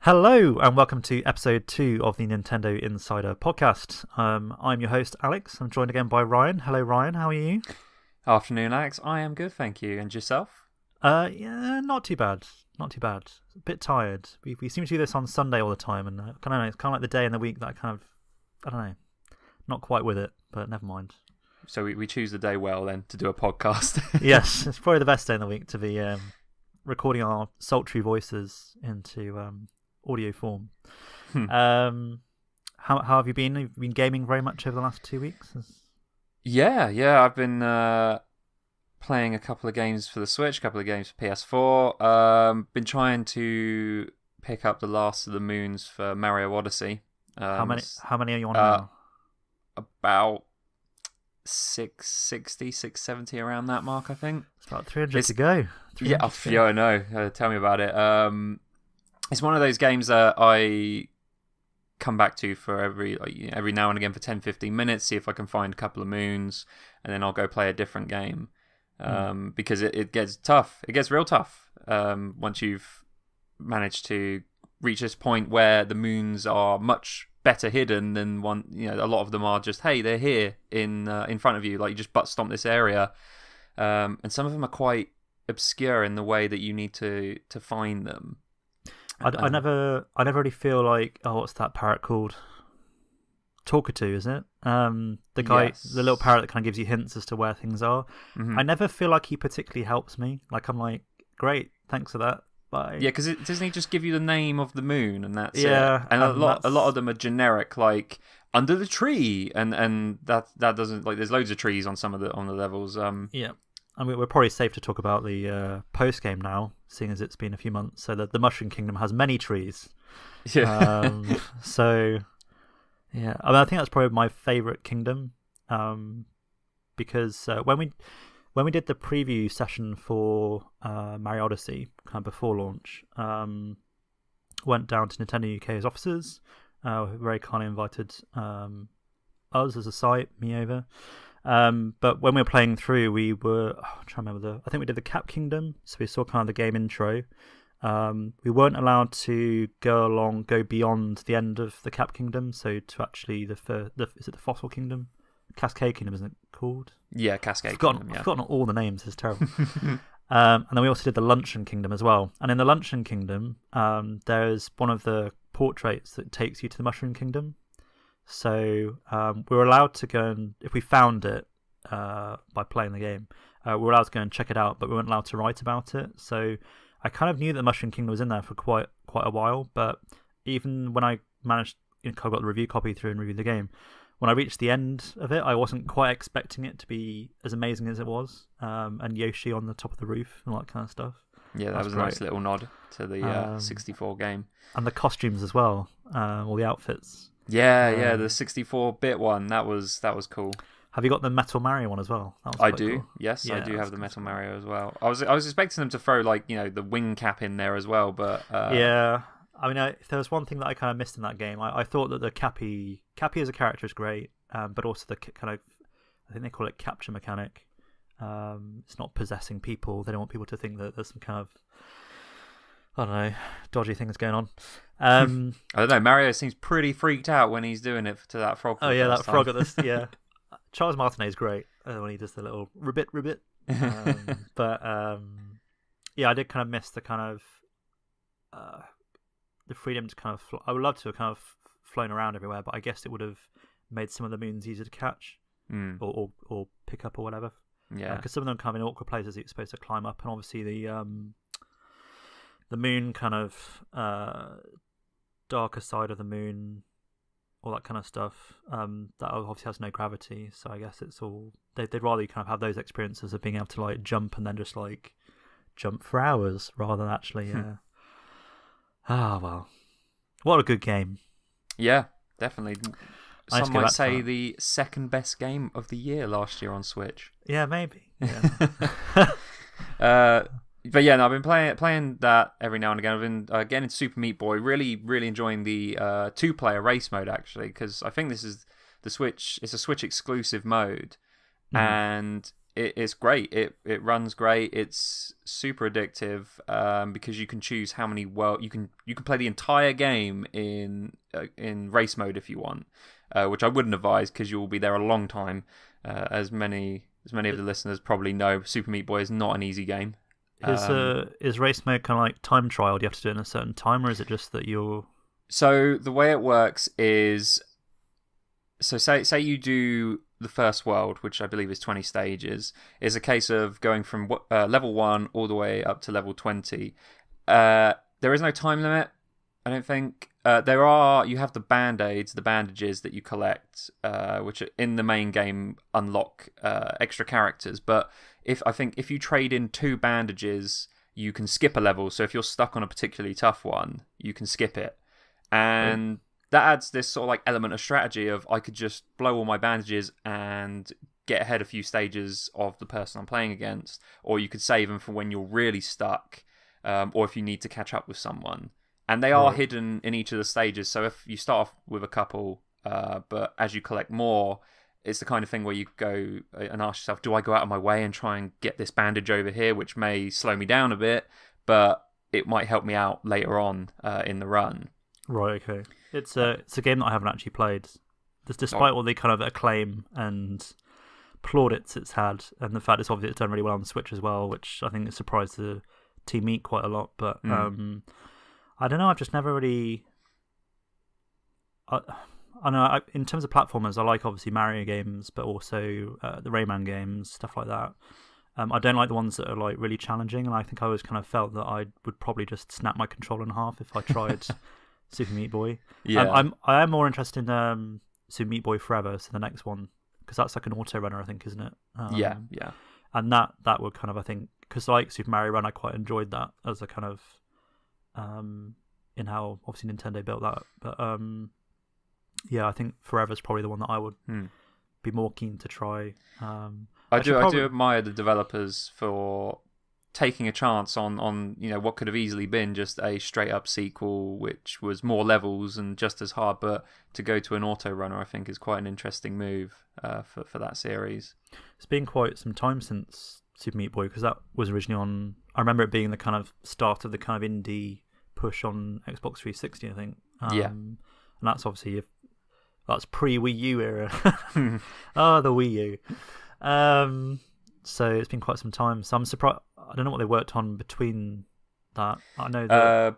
Hello and welcome to episode 2 of the Nintendo Insider podcast. I'm your host Alex. I'm joined again by Ryan. Hello Ryan, how are you? Afternoon, Alex. I am good, thank you. And yourself? Yeah, not too bad. Not too bad. A bit tired. We seem to do this on Sunday all the time, and it's kind of like the day in the week that I don't know, not quite with it, but never mind. So we choose the day well then to do a podcast. Yes, it's probably the best day in the week to be recording our sultry voices into audio form. How have you been? Have you been gaming very much over the last 2 weeks? Yeah. I've been playing a couple of games for the Switch, a couple of games for PS4. Been trying to pick up the Last of the Moons for Mario Odyssey. How many are you on now? About 660, 670 around that mark, I think. It's about 300 to go. Yeah, I know. Tell me about it. It's one of those games that I come back to for every now and again for 10-15 minutes, see if I can find a couple of moons, and then I'll go play a different game. Because it gets tough. It gets real tough once you've managed to reach this point where the moons are much better hidden than one. A lot of them are just, hey, they're here in front of you. Like, you just butt stomp this area, and some of them are quite obscure in the way that you need to find them. I never really feel like, what's that parrot called? Talkatoo, isn't it? The guy, Yes. the little parrot that kind of gives you hints as to where things are. Mm-hmm. I never feel like he particularly helps me. Like, I'm like, great, thanks for that. Bye. Yeah, because doesn't he just give you the name of the moon and that's Yeah, it? And a lot of them are generic, like under the tree, and that doesn't, like, there's loads of trees on some of the levels. Yeah. I mean, we're probably safe to talk about the post game now, seeing as it's been a few months. So the Mushroom Kingdom has many trees. Yeah. So yeah, I mean, I think that's probably my favorite kingdom, because when we did the preview session for Mario Odyssey, kind of before launch, went down to Nintendo UK's offices. Who very kindly invited us as a site, me over. But when we were playing through, we were I'm trying to remember I think we did the Cap Kingdom, so we saw kind of the game intro. We weren't allowed to go beyond the end of the Cap Kingdom, so to actually is it the Fossil Kingdom? Cascade Kingdom, isn't it called? Yeah, Cascade Kingdom. Yeah. I've forgotten all the names. It's terrible. And then we also did the Luncheon Kingdom as well. And in the Luncheon Kingdom, there's one of the portraits that takes you to the Mushroom Kingdom. So we were allowed to go, and if we found it by playing the game, we were allowed to go and check it out, but we weren't allowed to write about it. So I kind of knew that Mushroom Kingdom was in there for quite a while, but even when I managed, I got the review copy through and reviewed the game, when I reached the end of it, I wasn't quite expecting it to be as amazing as it was, and Yoshi on the top of the roof and all that kind of stuff. Yeah, that was a nice little nod to the 64 game. And the costumes as well, all the outfits. Yeah, the 64-bit one, that was cool. Have you got the Metal Mario one as well? I do. Cool. Yes, yeah, I do have the Metal Mario as well. I was expecting them to throw, like, the wing cap in there as well, but yeah. I mean, if there was one thing that I kind of missed in that game, I thought that the Cappy as a character is great, but also the kind of, I think they call it capture mechanic. It's not possessing people. They don't want people to think that there's some kind of, I don't know, dodgy things going on. I don't know. Mario seems pretty freaked out when he's doing it to that frog. Oh yeah, that frog at this. Yeah, Charles Martinet is great when he does the little ribbit. But yeah, I did kind of miss the kind of the freedom to kind of. I would love to have kind of flown around everywhere, but I guess it would have made some of the moons easier to catch or pick up or whatever. Yeah, because some of them come in awkward places that you're supposed to climb up, and obviously the moon kind of darker side of the moon, all that kind of stuff, that obviously has no gravity, so I guess it's all they'd rather you kind of have those experiences of being able to like jump and then just like jump for hours rather than actually well, what a good game. Yeah, definitely. Some might say the second best game of the year last year on Switch. Yeah, maybe. Yeah. But yeah, no, I've been playing that every now and again. I've been getting into Super Meat Boy. Really, really enjoying the 2-player race mode, actually, because I think this is the Switch. It's a Switch exclusive mode, and it's great. It runs great. It's super addictive because you can choose how many you can play the entire game in race mode if you want, which I wouldn't advise because you will be there a long time. As many of the listeners probably know, Super Meat Boy is not an easy game. Is race mode kind of like time trial? Do you have to do it in a certain time, or is it just that you're... So the way it works is, so say you do the first world, which I believe is 20 stages, is a case of going from level 1 all the way up to level 20. There is no time limit, I don't think. You have the band-aids, the bandages that you collect, which in the main game unlock extra characters. But if you trade in 2 bandages, you can skip a level. So if you're stuck on a particularly tough one, you can skip it. And that adds this sort of like element of strategy of I could just blow all my bandages and get ahead a few stages of the person I'm playing against, or you could save them for when you're really stuck, or if you need to catch up with someone. And they are hidden in each of the stages, so if you start off with a couple, but as you collect more, it's the kind of thing where you go and ask yourself, do I go out of my way and try and get this bandage over here, which may slow me down a bit, but it might help me out later on in the run. Right, okay. It's a game that I haven't actually played. Despite all the kind of acclaim and plaudits it's had, and the fact it's obviously done really well on the Switch as well, which I think has surprised the Team Meat quite a lot. But I don't know, I've just never really... I know, in terms of platformers, I like obviously Mario games, but also the Rayman games, stuff like that. I don't like the ones that are like really challenging, and I think I always kind of felt that I would probably just snap my controller in half if I tried Super Meat Boy. Yeah. I am more interested in Super Meat Boy Forever, so the next one, because that's like an auto runner, I think, isn't it? Yeah. And that would kind of, I think, because like Super Mario Run, I quite enjoyed that as a kind of in how obviously Nintendo built that. But yeah, I think Forever's probably the one that I would be more keen to try. I do admire the developers for taking a chance on what could have easily been just a straight up sequel, which was more levels and just as hard, but to go to an auto runner, I think is quite an interesting move for that series. It's been quite some time since Super Meat Boy, because that was originally on... I remember it being the kind of start of the kind of indie push on Xbox 360, I think. And that's obviously... That's pre-Wii U era. Oh, the Wii U. So it's been quite some time. So I'm surprised... I don't know what they worked on between that. I know that...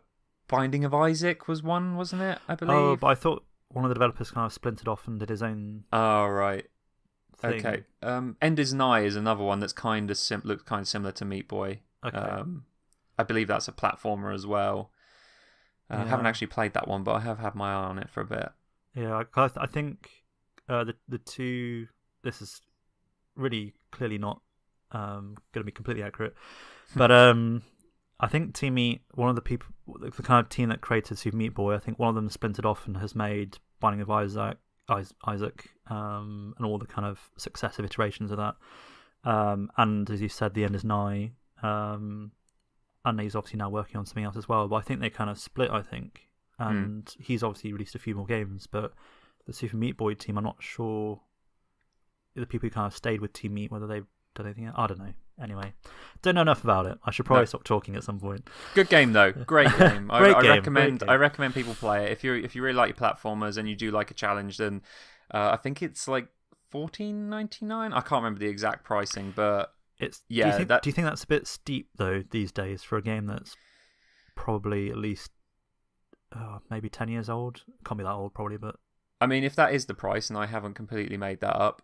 Binding of Isaac was one, wasn't it? I believe. Oh, but I thought one of the developers kind of splintered off and did his own... Oh, right. thing. Okay. Ender's Nye is another one that's kind of looks kind of similar to Meat Boy. Okay. I believe that's a platformer as well. I haven't actually played that one, but I have had my eye on it for a bit. Yeah, I think the two... This is really clearly not going to be completely accurate, but I think Team Meat, one of the people, the kind of team that created Super Meat Boy, I think one of them splintered off and has made Binding of Isaac, and all the kind of successive iterations of that. And as you said, The End is Nigh, and he's obviously now working on something else as well. But I think they kind of split, I think. And he's obviously released a few more games, but the Super Meat Boy team, I'm not sure the people who kind of stayed with Team Meat, whether they've done anything else. I don't know. Anyway, don't know enough about it. I should probably stop talking at some point. Good game though. Great game. Great I game. I recommend people play it. If you really like your platformers and you do like a challenge, then I think it's like $14.99. I can't remember the exact pricing, but it's do you think that's a bit steep though these days for a game that's probably at least maybe 10 years old? Can't be that old probably, but I mean, if that is the price, and I haven't completely made that up,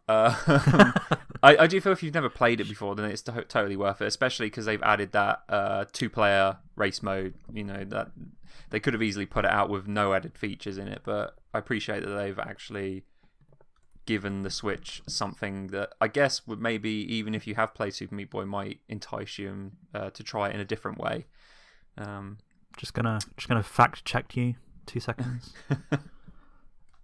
I do feel if you've never played it before, then it's totally worth it, especially because they've added that 2-player race mode. That they could have easily put it out with no added features in it, but I appreciate that they've actually given the Switch something that I guess would maybe, even if you have played Super Meat Boy, might entice you to try it in a different way. Just gonna fact check you 2 seconds.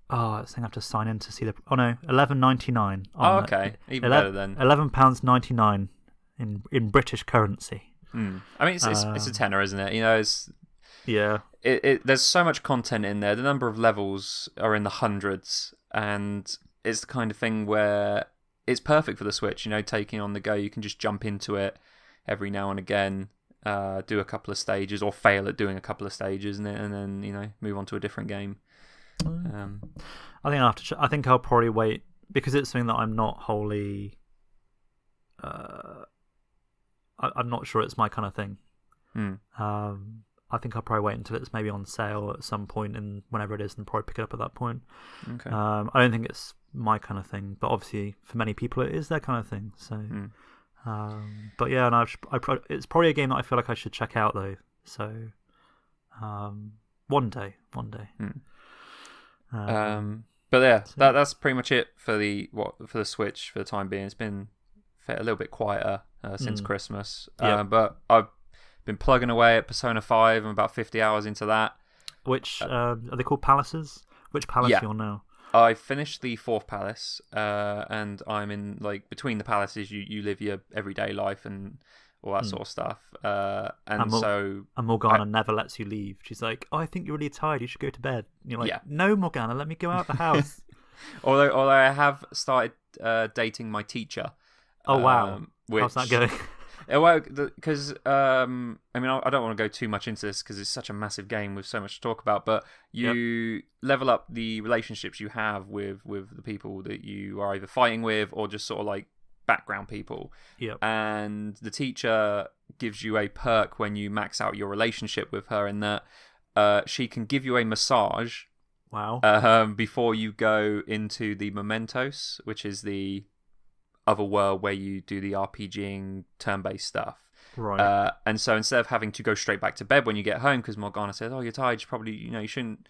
Oh, this thing I have to sign in to see the... Oh no, $11.99. Oh, okay, even better then. £11.99 in British currency. I mean, it's a tenner, isn't it? It's yeah. There's so much content in there. The number of levels are in the hundreds, and it's the kind of thing where it's perfect for the Switch. Taking on the go, you can just jump into it every now and again, do a couple of stages or fail at doing a couple of stages, and then move on to a different game. I think I think I'll probably wait because it's something that I'm not wholly. I'm not sure it's my kind of thing. I think I'll probably wait until it's maybe on sale at some point, and whenever it is, and probably pick it up at that point. Okay. I don't think it's my kind of thing, but obviously for many people it is their kind of thing. So, but yeah, and it's probably a game that I feel like I should check out though. So, one day. But yeah, that's pretty much it for the Switch for the time being. It's been a little bit quieter since Christmas, but I've been plugging away at Persona 5. I'm about 50 hours into that. Which are they called palaces? Which palace are you on now? I finished the 4th palace, and I'm in between the palaces. You live your everyday life and all that sort of stuff. And Morgana never lets you leave. She's like, "Oh, I think you're really tired. You should go to bed." And you're like, "No, Morgana, let me go out the house." although I have started dating my teacher. Oh wow! How's that going? Well, because I don't want to go too much into this because it's such a massive game with so much to talk about. But you level up the relationships you have with the people that you are either fighting with or just sort of like background people. Yep. And the teacher gives you a perk when you max out your relationship with her, in that she can give you a massage. Wow. Before you go into the Mementos, which is the other world where you do the RPGing turn-based stuff. Right. And so instead of having to go straight back to bed when you get home, because Morgana says, "Oh, you're tired. You probably you shouldn't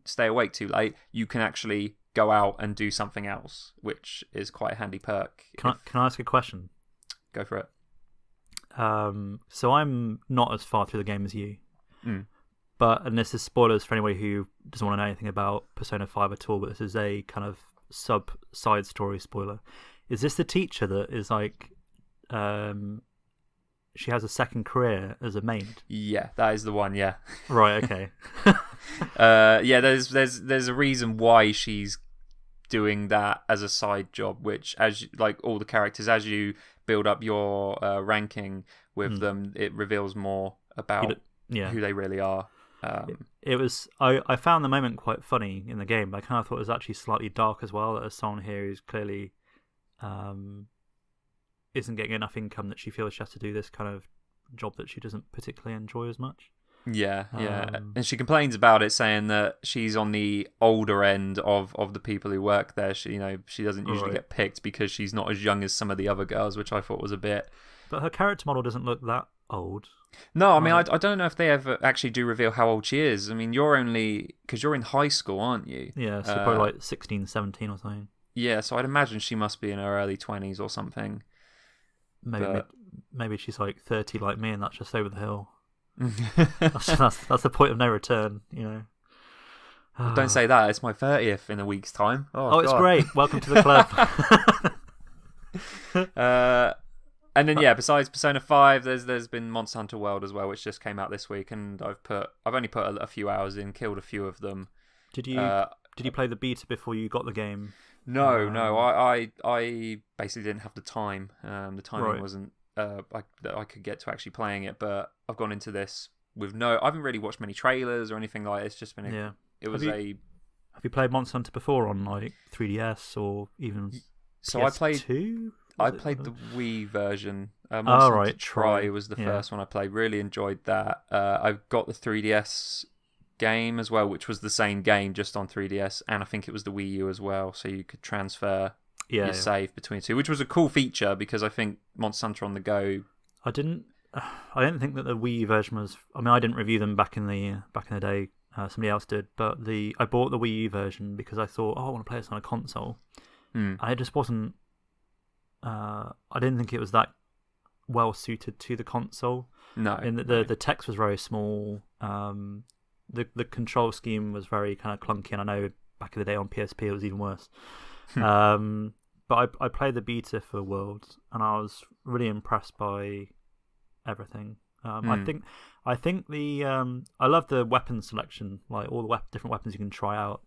stay awake too late." You can actually go out and do something else, which is quite a handy perk. Can I ask a question? Go for it. So I'm not as far through the game as you, and this is spoilers for anybody who doesn't want to know anything about Persona 5 at all. But this is a kind of side story spoiler. Is this the teacher that is like, she has a second career as a maid? Yeah, that is the one. Yeah. Right. Okay. There's a reason why she's doing that as a side job, which, as like all the characters, as you build up your ranking with them, it reveals more about who they really are. It was. I found the moment quite funny in the game, but I kind of thought it was actually slightly dark as well. That there's someone here who's clearly isn't getting enough income, that she feels she has to do this kind of job that she doesn't particularly enjoy as much. Yeah. And she complains about it, saying that she's on the older end of the people who work there. She doesn't usually get picked because she's not as young as some of the other girls, which I thought was a bit. But her character model doesn't look that old. No, I mean, I don't know if they ever actually do reveal how old she is. I mean, you're because you're in high school, aren't you? Yeah, so probably like 16, 17 or something. Yeah, so I'd imagine she must be in her early 20s or something. Maybe she's like 30 like me, and that's just over the hill. that's the point of no return, Don't say that. It's my 30th in a week's time. Oh, it's great. Welcome to the club. And then besides Persona 5, there's been Monster Hunter World as well, which just came out this week, and I've only put a few hours in, killed a few of them. Did you play the beta before you got the game? No. I basically didn't have the time. The timing wasn't that I could get to actually playing it. But I've gone into this with I haven't really watched many trailers or anything like. It's just been Have you played Monster Hunter before on like 3DS or even? So PS2? I played the Wii version. Monster Hunter Try was the first one I played. Really enjoyed that. I got the 3DS game as well, which was the same game just on 3DS, and I think it was the Wii U as well, so you could transfer your save between the two, which was a cool feature because I think Monster Hunter on the Go. I didn't think that the Wii version was. I mean, I didn't review them back in the day. Somebody else did, but I bought the Wii U version because I thought, I want to play this on a console. And it just wasn't. I didn't think it was that well suited to the console. No, and the text was very small. The control scheme was very kind of clunky, and I know back in the day on PSP it was even worse. But I played the beta for Worlds, and I was really impressed by everything. I think the I love the weapon selection, like all the different weapons you can try out.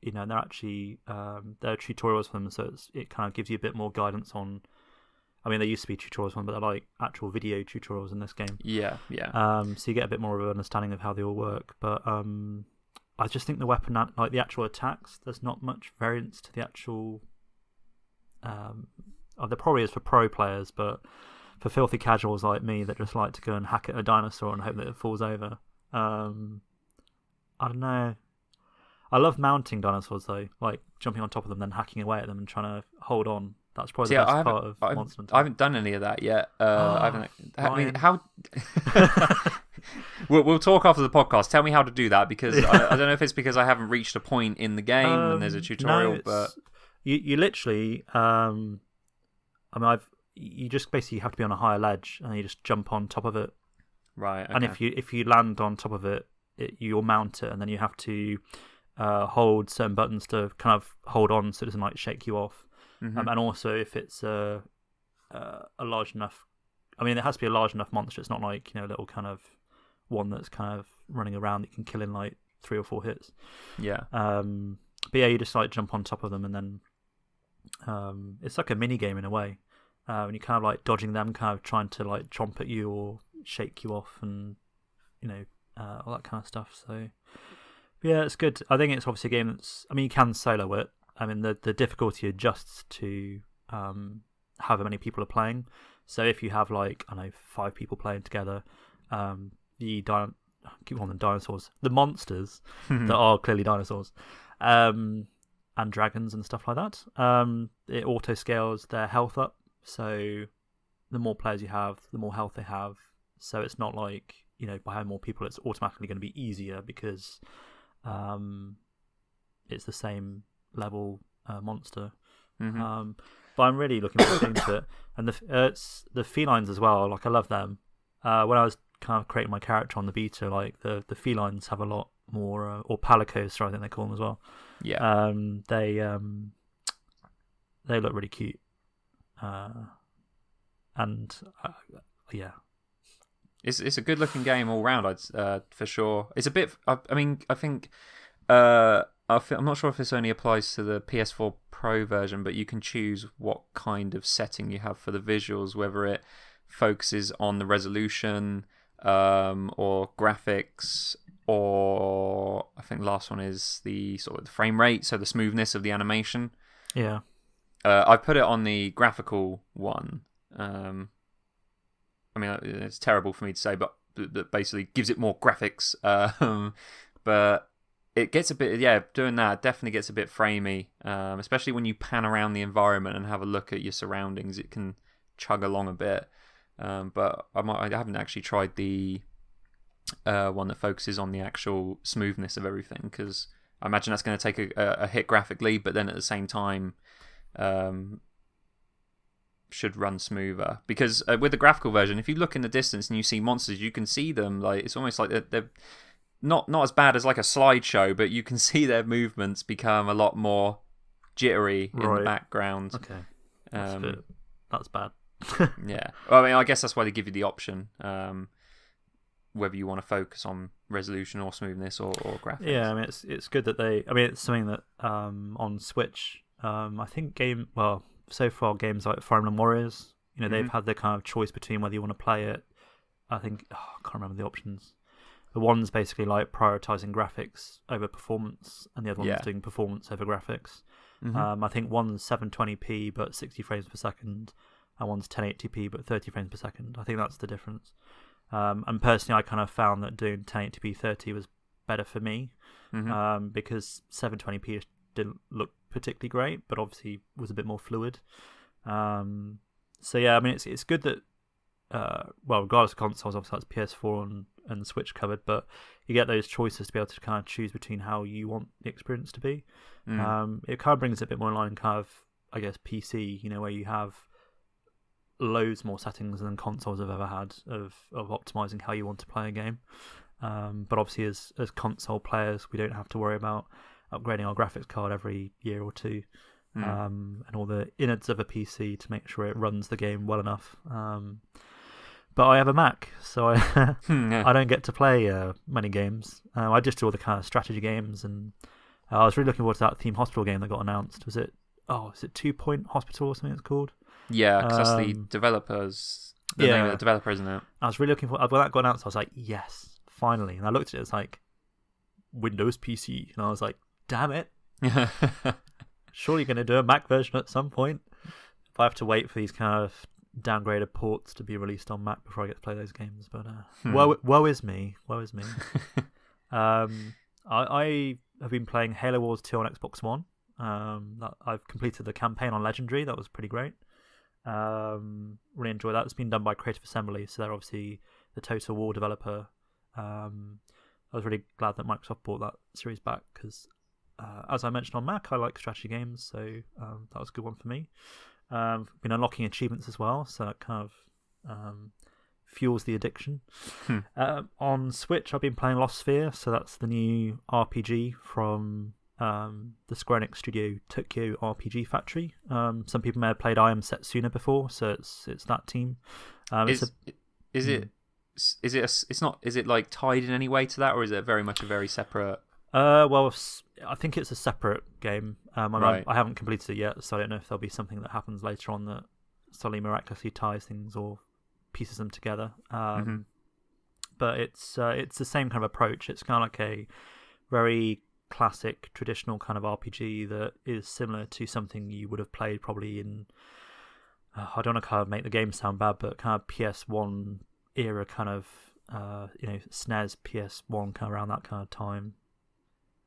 and they're actually there are tutorials for them, so it kind of gives you a bit more guidance on. I mean, there used to be tutorials on, but they're like actual video tutorials in this game. Yeah. So you get a bit more of an understanding of how they all work. But I just think the weapon, like the actual attacks, there's not much variance to the actual. There probably is for pro players, but for filthy casuals like me that just like to go and hack at a dinosaur and hope that it falls over, I don't know. I love mounting dinosaurs though, like jumping on top of them, then hacking away at them and trying to hold on. That's probably the best part of Monster Hunter. I haven't done any of that yet. I mean, how? we'll talk after the podcast. Tell me how to do that, because I don't know if it's because I haven't reached a point in the game and there's a tutorial, but you literally, you just basically have to be on a higher ledge and you just jump on top of it. Right. Okay. And if you land on top of it, you'll mount it, and then you have to hold certain buttons to kind of hold on so it doesn't like shake you off. Mm-hmm. And also if it's a large enough, I mean, it has to be a large enough monster. It's not like a little kind of one that's kind of running around that you can kill in like 3 or 4 hits. Yeah. But yeah, you just like jump on top of them, and then it's like a mini game in a way. And you're kind of like dodging them, kind of trying to like chomp at you or shake you off, and all that kind of stuff. So yeah, it's good. I think it's obviously a game that's. I mean, you can solo it. I mean, the difficulty adjusts to however many people are playing. So if you have like 5 people playing together, keep calling them dinosaurs, the monsters that are clearly dinosaurs, and dragons and stuff like that. It auto scales their health up. So the more players you have, the more health they have. So it's not like by having more people, it's automatically going to be easier because it's the same level monster. Mm-hmm. But I'm really looking forward to it, and the felines as well. Like I love them. When I was kind of creating my character on the beta, like the felines have a lot more, or palicos, I think they call them as well. Yeah. They look really cute, and yeah. It's a good looking game all round, for sure. It's a bit. I think. I'm not sure if this only applies to the PS4 Pro version, but you can choose what kind of setting you have for the visuals, whether it focuses on the resolution, or graphics, or I think the last one is the sort of the frame rate, so the smoothness of the animation. Yeah. I put it on the graphical one. I mean, it's terrible for me to say, but that basically gives it more graphics. But it gets a bit, doing that definitely gets a bit framey, especially when you pan around the environment and have a look at your surroundings. It can chug along a bit. But I haven't actually tried the one that focuses on the actual smoothness of everything, because I imagine that's going to take a hit graphically, but then at the same time should run smoother, because with the graphical version, if you look in the distance and you see monsters, you can see them. Like it's almost like they're not as bad as like a slideshow, but you can see their movements become a lot more jittery in the background. Okay, that's bad. Yeah, well, I mean, I guess that's why they give you the option, whether you want to focus on resolution or smoothness or graphics. Yeah, I mean, it's good that they. I mean, it's something that on Switch, I think so far games like Fire Emblem Warriors, they've had their kind of choice between whether you want to play it. I think I can't remember the options. The one's basically like prioritizing graphics over performance, and the other one's doing performance over graphics. I think one's 720p but 60 frames per second, and one's 1080p but 30 frames per second. I think that's the difference. And personally, I kind of found that doing 1080p 30 was better for me, because 720p didn't look particularly great, but obviously was a bit more fluid. So yeah, I mean, it's good that regardless of consoles, obviously that's PS4 and Switch covered, but you get those choices to be able to kind of choose between how you want the experience to be. It kind of brings it a bit more in line, kind of, I guess, PC, where you have loads more settings than consoles have ever had of optimizing how you want to play a game. But obviously, as console players, we don't have to worry about upgrading our graphics card every year or two, and all the innards of a PC to make sure it runs the game well enough. But I have a Mac, so I don't get to play many games. I just do all the kind of strategy games and I was really looking forward to that Theme Hospital game that got announced. Is it 2 Point Hospital or something it's called? Yeah, because that's the developers. The name of the developer, isn't it? I was really looking for when that got announced. I was like, yes, finally. And I looked at it. It's like Windows PC, and I was like, damn it! Surely you're going to do a Mac version at some point. If I have to wait for these kind of downgraded ports to be released on Mac before I get to play those games, but woe is me. I have been playing Halo Wars 2 on Xbox One. I've completed the campaign on Legendary. That was pretty great. Really enjoyed that. It's been done by Creative Assembly, so they're obviously the Total War developer. I was really glad that Microsoft brought that series back because, as I mentioned on Mac, I like strategy games, so that was a good one for me. Been unlocking achievements as well, so that kind of fuels the addiction. On Switch, I've been playing Lost Sphere, so that's the new RPG from the Square Enix studio Tokyo RPG Factory. Some people may have played I Am Setsuna before, so it's that team. Is it like tied in any way to that, or is it very much a very separate? Well, I think it's a separate game. Right. I haven't completed it yet, so I don't know if there'll be something that happens later on that suddenly miraculously ties things or pieces them together. But it's the same kind of approach. It's kind of like a very classic, traditional kind of RPG that is similar to something you would have played probably in. I don't want to kind of make the game sound bad, but kind of PS1 era, kind of SNES, PS1, kind of around that kind of time.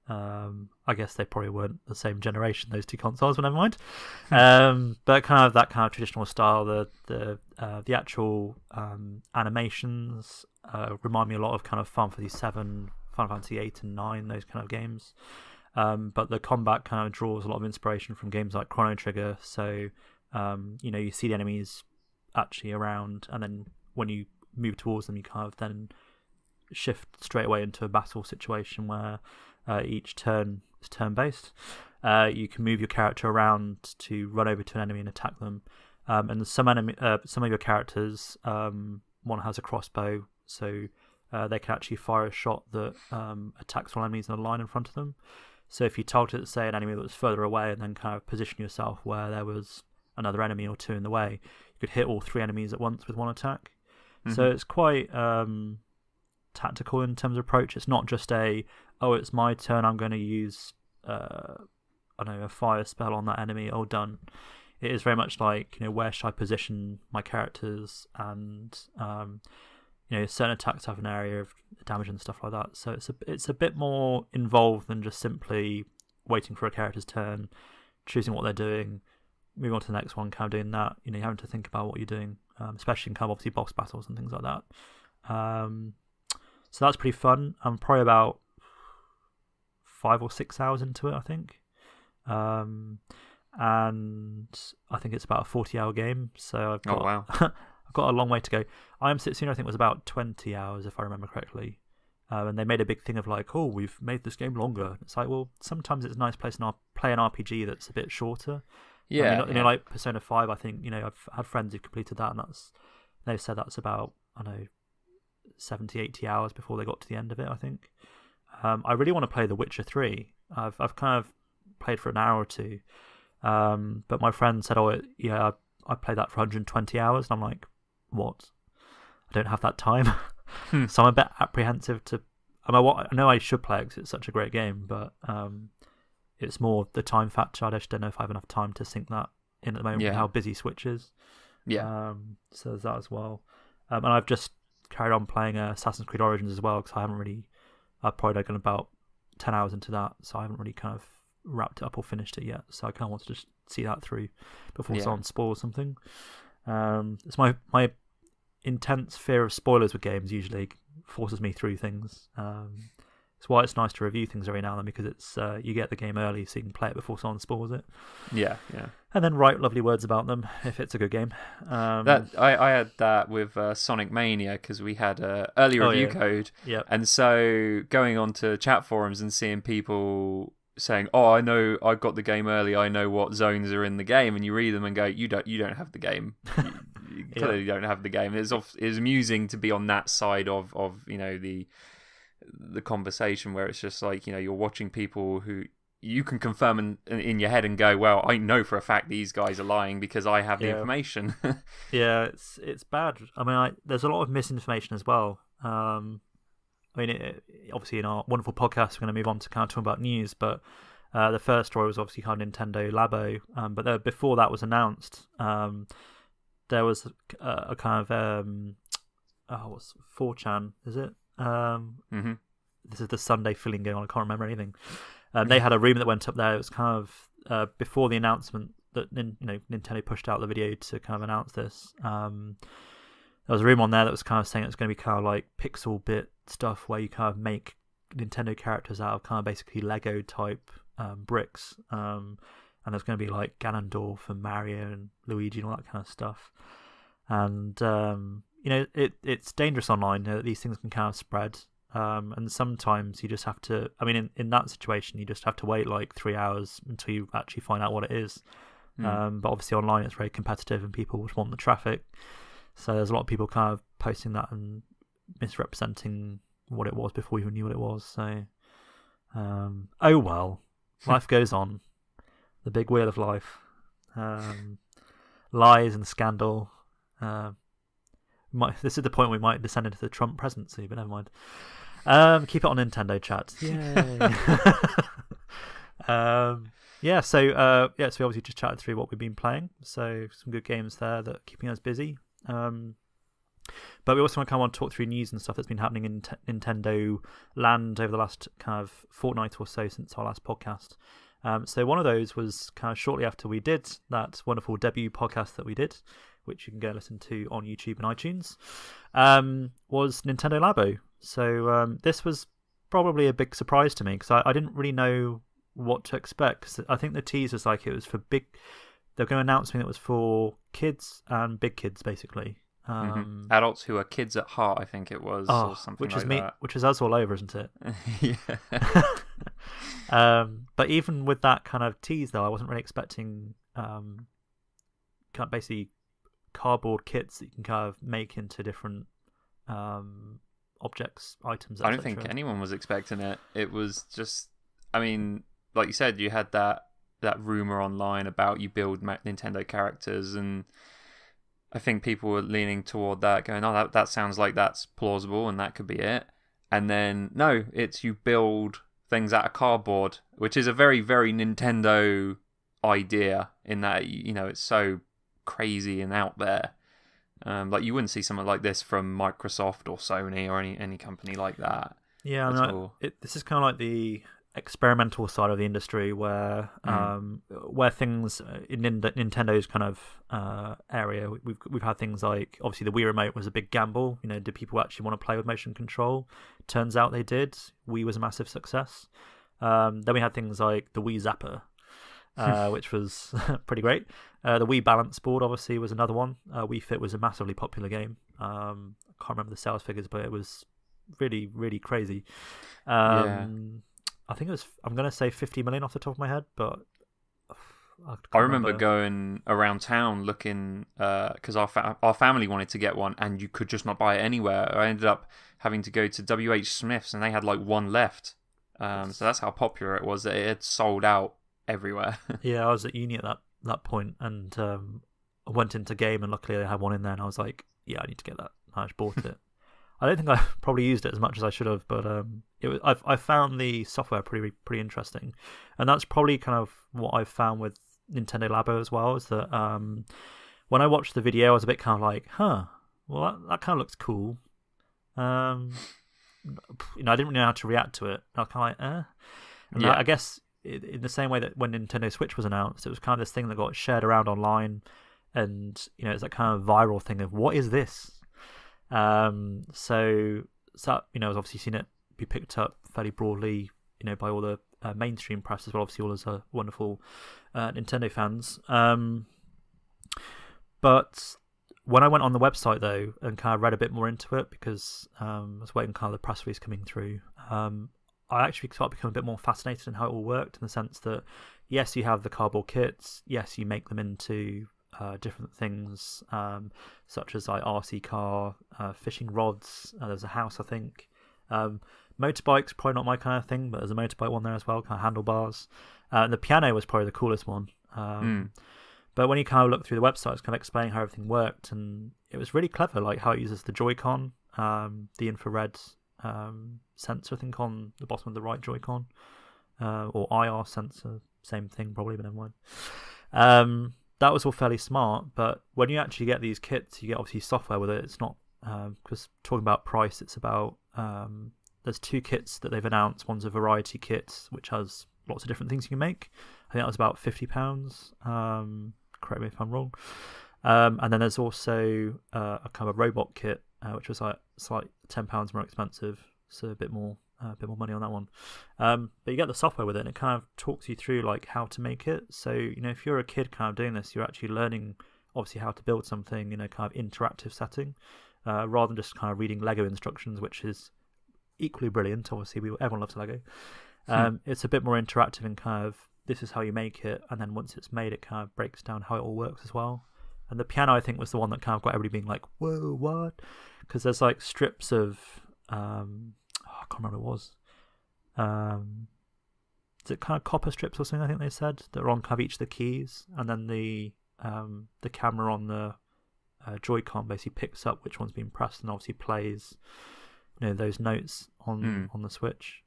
I guess they probably weren't the same generation, those two consoles, but never mind. But kind of that kind of traditional style. The actual animations remind me a lot of kind of Final Fantasy 7, Final Fantasy 8 and 9, those kind of games. But the combat kind of draws a lot of inspiration from games like Chrono Trigger. So you see the enemies actually around, and then when you move towards them, you kind of then shift straight away into a battle situation where each turn is turn-based. You can move your character around to run over to an enemy and attack them. And some of your characters, one has a crossbow, so they can actually fire a shot that attacks all enemies in a line in front of them. So if you targeted, say, an enemy that was further away and then kind of position yourself where there was another enemy or two in the way, you could hit all three enemies at once with one attack. So it's quite tactical in terms of approach. It's not just it's my turn, I'm going to use a fire spell on that enemy, done. It is very much like, where should I position my characters, and certain attacks have an area of damage and stuff like that. So it's a bit more involved than just simply waiting for a character's turn, choosing what they're doing, moving on to the next one, kind of doing that. You're having to think about what you're doing, especially in kind of obviously boss battles and things like that. So that's pretty fun. I'm probably about 5 or 6 hours into it, I think. And I think it's about a 40-hour game. So I've got, I've got a long way to go. I Am Setsuna, I think, was about 20 hours, if I remember correctly. And they made a big thing of like, we've made this game longer. It's like, well, sometimes it's a nice place to play an RPG that's a bit shorter. Yeah. Like Persona 5, I think, I've had friends who've completed that, and they've said that's about, 70, 80 hours before they got to the end of it, I think. I really want to play The Witcher 3. I've kind of played for an hour or two. But my friend said, I played that for 120 hours. And I'm like, what? I don't have that time. So I'm a bit apprehensive to... I know I should play it because it's such a great game, but it's more the time factor. I just don't know if I have enough time to sink that in at the moment with how busy Switch is. Yeah. So there's that as well. And I've just carried on playing Assassin's Creed Origins as well, because I've probably done about 10 hours into that, so I haven't really kind of wrapped it up or finished it yet. So I kind of want to just see that through before someone spoils something. It's my intense fear of spoilers with games usually forces me through things. It's why it's nice to review things every now and then, because it's you get the game early so you can play it before someone spoils it. Yeah. And then write lovely words about them if it's a good game. I had that with Sonic Mania, because we had early review code. Yep. And so going on to chat forums and seeing people saying, I know I got the game early, I know what zones are in the game, and you read them and go, you don't have the game. You clearly don't have the game. It's amusing to be on that side of the conversation, where it's just like, you're watching people who you can confirm in your head and go, well, I know for a fact these guys are lying because I have the information. Yeah, it's bad. I mean, there's a lot of misinformation as well. I mean, obviously in our wonderful podcast, we're going to move on to kind of talking about news, but the first story was obviously kind of Nintendo Labo. But before that was announced, there was a kind of what's 4chan? Is it? This is the Sunday feeling going on. I can't remember anything. They had a rumor that went up there. It was kind of before the announcement that Nintendo pushed out the video to kind of announce this. There was a rumor on there that was kind of saying it's going to be kind of like pixel bit stuff where you kind of make Nintendo characters out of kind of basically Lego type bricks. And there's going to be like Ganondorf and Mario and Luigi and all that kind of stuff. And it's dangerous online. These things can kind of spread. And sometimes you just have to, I mean, in that situation, you just have to wait like 3 hours until you actually find out what it is. But obviously online it's very competitive and people would want the traffic. So there's a lot of people kind of posting that and misrepresenting what it was before you knew what it was. So, oh well, life goes on. The big wheel of life. Lies and scandal. This is the point we might descend into the Trump presidency, but never mind. Keep it on Nintendo chat. Yay. So we obviously just chatted through what we've been playing. So some good games there that are keeping us busy. But we also want to talk through news and stuff that's been happening in Nintendo land over the last kind of fortnight or so since our last podcast. So one of those was kind of shortly after we did that wonderful debut podcast that we did, which you can go listen to on YouTube and iTunes, was Nintendo Labo. So this was probably a big surprise to me because I didn't really know what to expect. Cause I think the tease was like it was for big. They're going to announce something that was for kids and big kids, basically. Adults who are kids at heart, I think it was, or something which is that. Which is us all over, isn't it? Yeah. But even with that kind of tease, though, I wasn't really expecting basically cardboard kits that you can kind of make into different objects, items, etc. I don't think anyone was expecting it. It was just, I mean, like you said, you had that rumor online about you build Nintendo characters, and I think people were leaning toward that, going, "Oh, that sounds like that's plausible, and that could be it." And then no, it's you build things out of cardboard, which is a very, very Nintendo idea in that it's so crazy and out there. Like you wouldn't see something like this from Microsoft or Sony or any company like that. Yeah, this is kind of like the experimental side of the industry where things in Nintendo's kind of area, we've had things like obviously the Wii remote was a big gamble. Do people actually want to play with motion control? Turns out they did. Wii was a massive success. Then we had things like the Wii Zapper, which was pretty great. The Wii Balance Board obviously was another one. Wii Fit was a massively popular game. I can't remember the sales figures, but it was really, really crazy. I think it was, I'm going to say 50 million off the top of my head, but I remember going around town looking, because our family wanted to get one and you could just not buy it anywhere. I ended up having to go to WH Smith's and they had like one left. So that's how popular it was, that it had sold out everywhere. Yeah, I was at uni at that point, and I went into game and luckily they had one in there and I was like, yeah, I need to get that. I just bought it. I don't think I probably used it as much as I should have, but I found the software pretty interesting, and that's probably kind of what I've found with Nintendo Labo as well. Is that when I watched the video, I was a bit kind of like, well that kind of looks cool. I didn't really know how to react to it. I was kind of like, And yeah. I guess in the same way that when Nintendo Switch was announced, it was kind of this thing that got shared around online, and it's that kind of viral thing of what is this. So I've obviously seen it be picked up fairly broadly, by all the mainstream press as well. Obviously, all as wonderful Nintendo fans. But when I went on the website though and kind of read a bit more into it, because I was waiting kind of the press release coming through, I actually started to become a bit more fascinated in how it all worked, in the sense that yes, you have the cardboard kits, yes, you make them into different things, such as like RC car, fishing rods. There's a house, I think. Motorbike's probably not my kind of thing, but there's a motorbike one there as well, kind of handlebars. The piano was probably the coolest one. But when you kind of look through the website, it's kind of explaining how everything worked, and it was really clever, like how it uses the Joy-Con, the infrared sensor, I think, on the bottom of the right Joy-Con, or IR sensor, same thing probably, but never mind. That was all fairly smart, but when you actually get these kits, you get obviously software with it. It's not, because talking about price, it's about, there's 2 kits that they've announced. One's a variety kit, which has lots of different things you can make. I think that was about £50. Correct me if I'm wrong. And then there's also a kind of a robot kit, which was like slight £10 more expensive, so a bit more money on that one. But you get the software with it, and it kind of talks you through like how to make it. So if you're a kid kind of doing this, you're actually learning obviously how to build something in a kind of interactive setting, rather than just kind of reading Lego instructions, which is equally brilliant. Obviously, everyone loves Lego. It's a bit more interactive and kind of, this is how you make it, and then once it's made, it kind of breaks down how it all works as well. And the piano, I think, was the one that kind of got everybody being like, whoa, what? Because there's like strips of I can't remember what it was. Is it kind of copper strips or something, I think they said, that are on kind of each of the keys, and then the camera on the Joy-Con basically picks up which one's being pressed and obviously plays those notes on the Switch.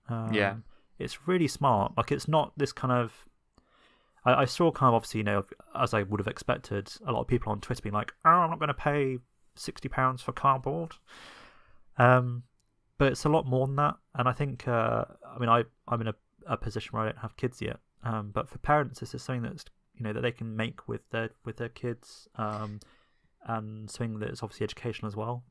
It's really smart. Like, it's not this kind of, I saw kind of obviously, as I would have expected, a lot of people on Twitter being like, oh, I'm not going to pay £60 for cardboard. But it's a lot more than that. And I think, I'm in a position where I don't have kids yet. But for parents, this is something that's, that they can make with their kids, and something that's obviously educational as well.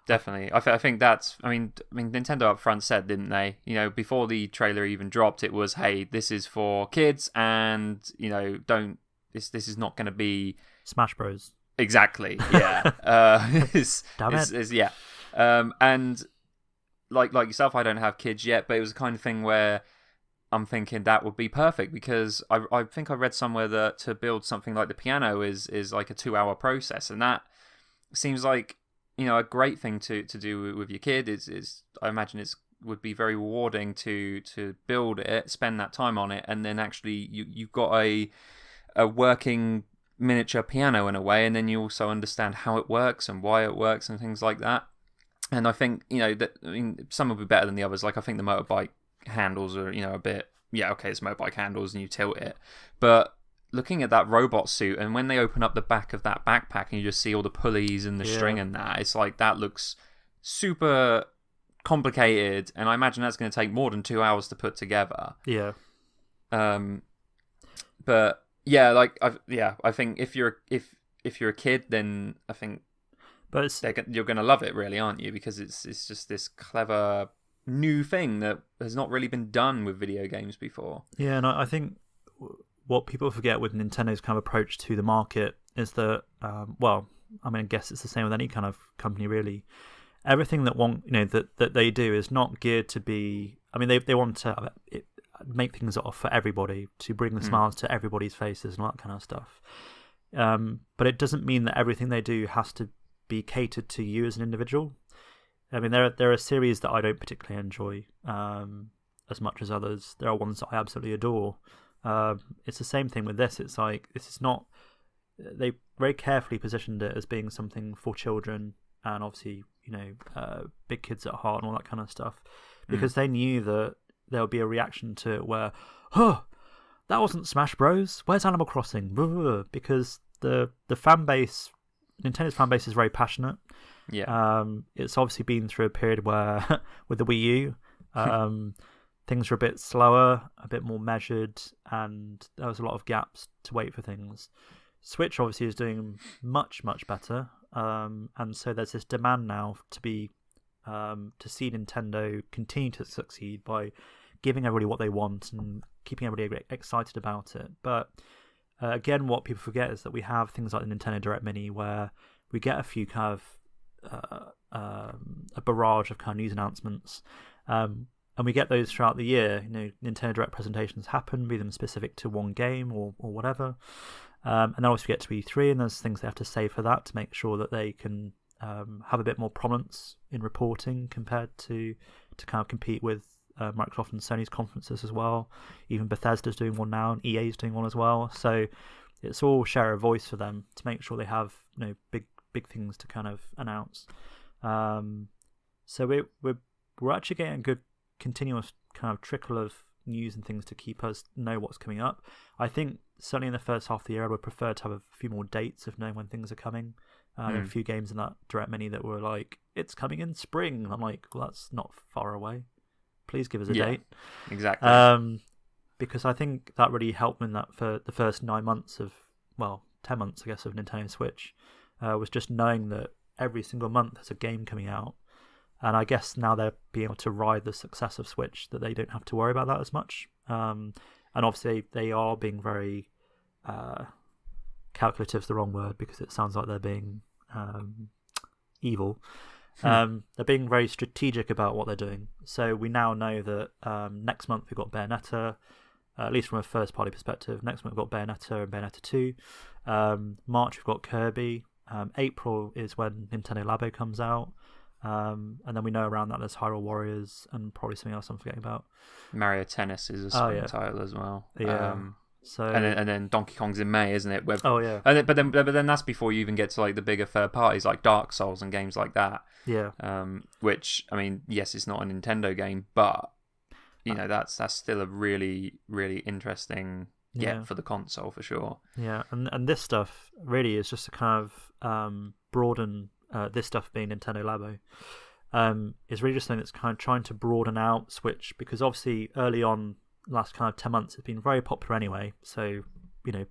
Definitely. I think that's, Nintendo up front said, didn't they? Before the trailer even dropped, it was, hey, this is for kids, and this is not going to be Smash Bros. Exactly. Yeah. Damn it. Yeah. And like yourself, I don't have kids yet, but it was the kind of thing where I'm thinking that would be perfect, because I think I read somewhere that to build something like the piano is like a 2-hour process, and that seems like a great thing to do with your kid. Is I imagine would be very rewarding to build it, spend that time on it, and then actually you've got a working miniature piano in a way, and then you also understand how it works and why it works and things like that. And I think some will be better than the others. Like, I think the motorbike handles are a bit, it's motorbike handles and you tilt it, but looking at that robot suit, and when they open up the back of that backpack and you just see all the pulleys and the string and that, it's like, that looks super complicated, and I imagine that's going to take more than 2 hours to put together. Yeah. But yeah, I think if you're a kid, then I think you're going to love it, really, aren't you? Because it's just this clever new thing that has not really been done with video games before. Yeah, and I think what people forget with Nintendo's kind of approach to the market is that, I guess it's the same with any kind of company, really. Everything that they do is not geared to be. They want to make things for everybody, to bring the smiles to everybody's faces and all that kind of stuff. But it doesn't mean that everything they do has to be catered to you as an individual. There are series that I don't particularly enjoy as much as others. There are ones that I absolutely adore. It's the same thing with this. It's like, this is not. They very carefully positioned it as being something for children, and obviously, big kids at heart and all that kind of stuff, because they knew that there would be a reaction to it where, that wasn't Smash Bros. Where's Animal Crossing? Because the fan base, Nintendo's fan base, is very passionate. Yeah. It's obviously been through a period where, with the Wii U, things were a bit slower, a bit more measured, and there was a lot of gaps to wait for things. Switch obviously is doing much, much better, and so there's this demand now to see Nintendo continue to succeed by giving everybody what they want and keeping everybody excited about it. But again, what people forget is that we have things like the Nintendo Direct Mini, where we get a few kind of a barrage of kind of news announcements, and we get those throughout the year. Nintendo Direct presentations happen, be them specific to one game or whatever, and then obviously we get to E3, and there's things they have to say for that to make sure that they can have a bit more prominence in reporting compared to to kind of compete with Microsoft and Sony's conferences as well. Even Bethesda's doing one now, and EA's doing one as well. So it's all share a voice for them to make sure they have big things to kind of announce. So we're actually getting a good continuous kind of trickle of news and things to keep us know what's coming up. I think certainly in the first half of the year I would prefer to have a few more dates of knowing when things are coming. There are a few games in that Direct Mini that were like, it's coming in spring. And I'm like, well, that's not far away. Please give us a date. Exactly. Because I think that really helped me in that for the first 9 months of, 10 months, I guess, of Nintendo Switch, was just knowing that every single month there's a game coming out. And I guess now they're being able to ride the success of Switch, that they don't have to worry about that as much. And obviously they are being very calculative is the wrong word, because it sounds like they're being evil. They're being very strategic about what they're doing. So we now know that next month we've got Bayonetta, at least from a first party perspective. Next month we've got Bayonetta and Bayonetta 2. March we've got Kirby. April is when Nintendo Labo comes out. And then we know around that there's Hyrule Warriors and probably something else I'm forgetting about. Mario Tennis is a spring title as well. Yeah. So and then Donkey Kong's in May, isn't it? But then that's before you even get to like the bigger third parties like Dark Souls and games like that. Yeah. Which, I mean, yes, it's not a Nintendo game, but that's still a really, really interesting get for the console for sure. Yeah, and this stuff really is just to kind of broaden. This stuff being Nintendo Labo is really just something that's kind of trying to broaden out Switch, because obviously early on, last kind of 10 months, it's been very popular anyway, so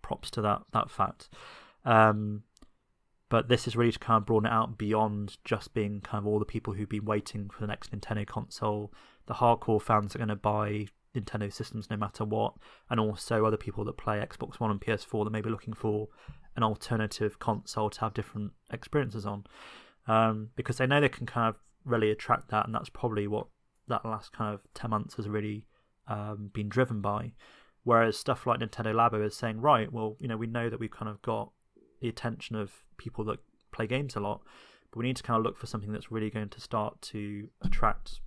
props to that fact. But this is really to kind of broaden it out beyond just being kind of all the people who've been waiting for the next Nintendo console, the hardcore fans that are going to buy Nintendo systems no matter what, and also other people that play Xbox One and PS4 that may be looking for an alternative console to have different experiences on, because they know they can kind of really attract that, and that's probably what that last kind of 10 months has really been driven by. Whereas stuff like Nintendo Labo is saying, right, well, we know that we've kind of got the attention of people that play games a lot, but we need to kind of look for something that's really going to start to attract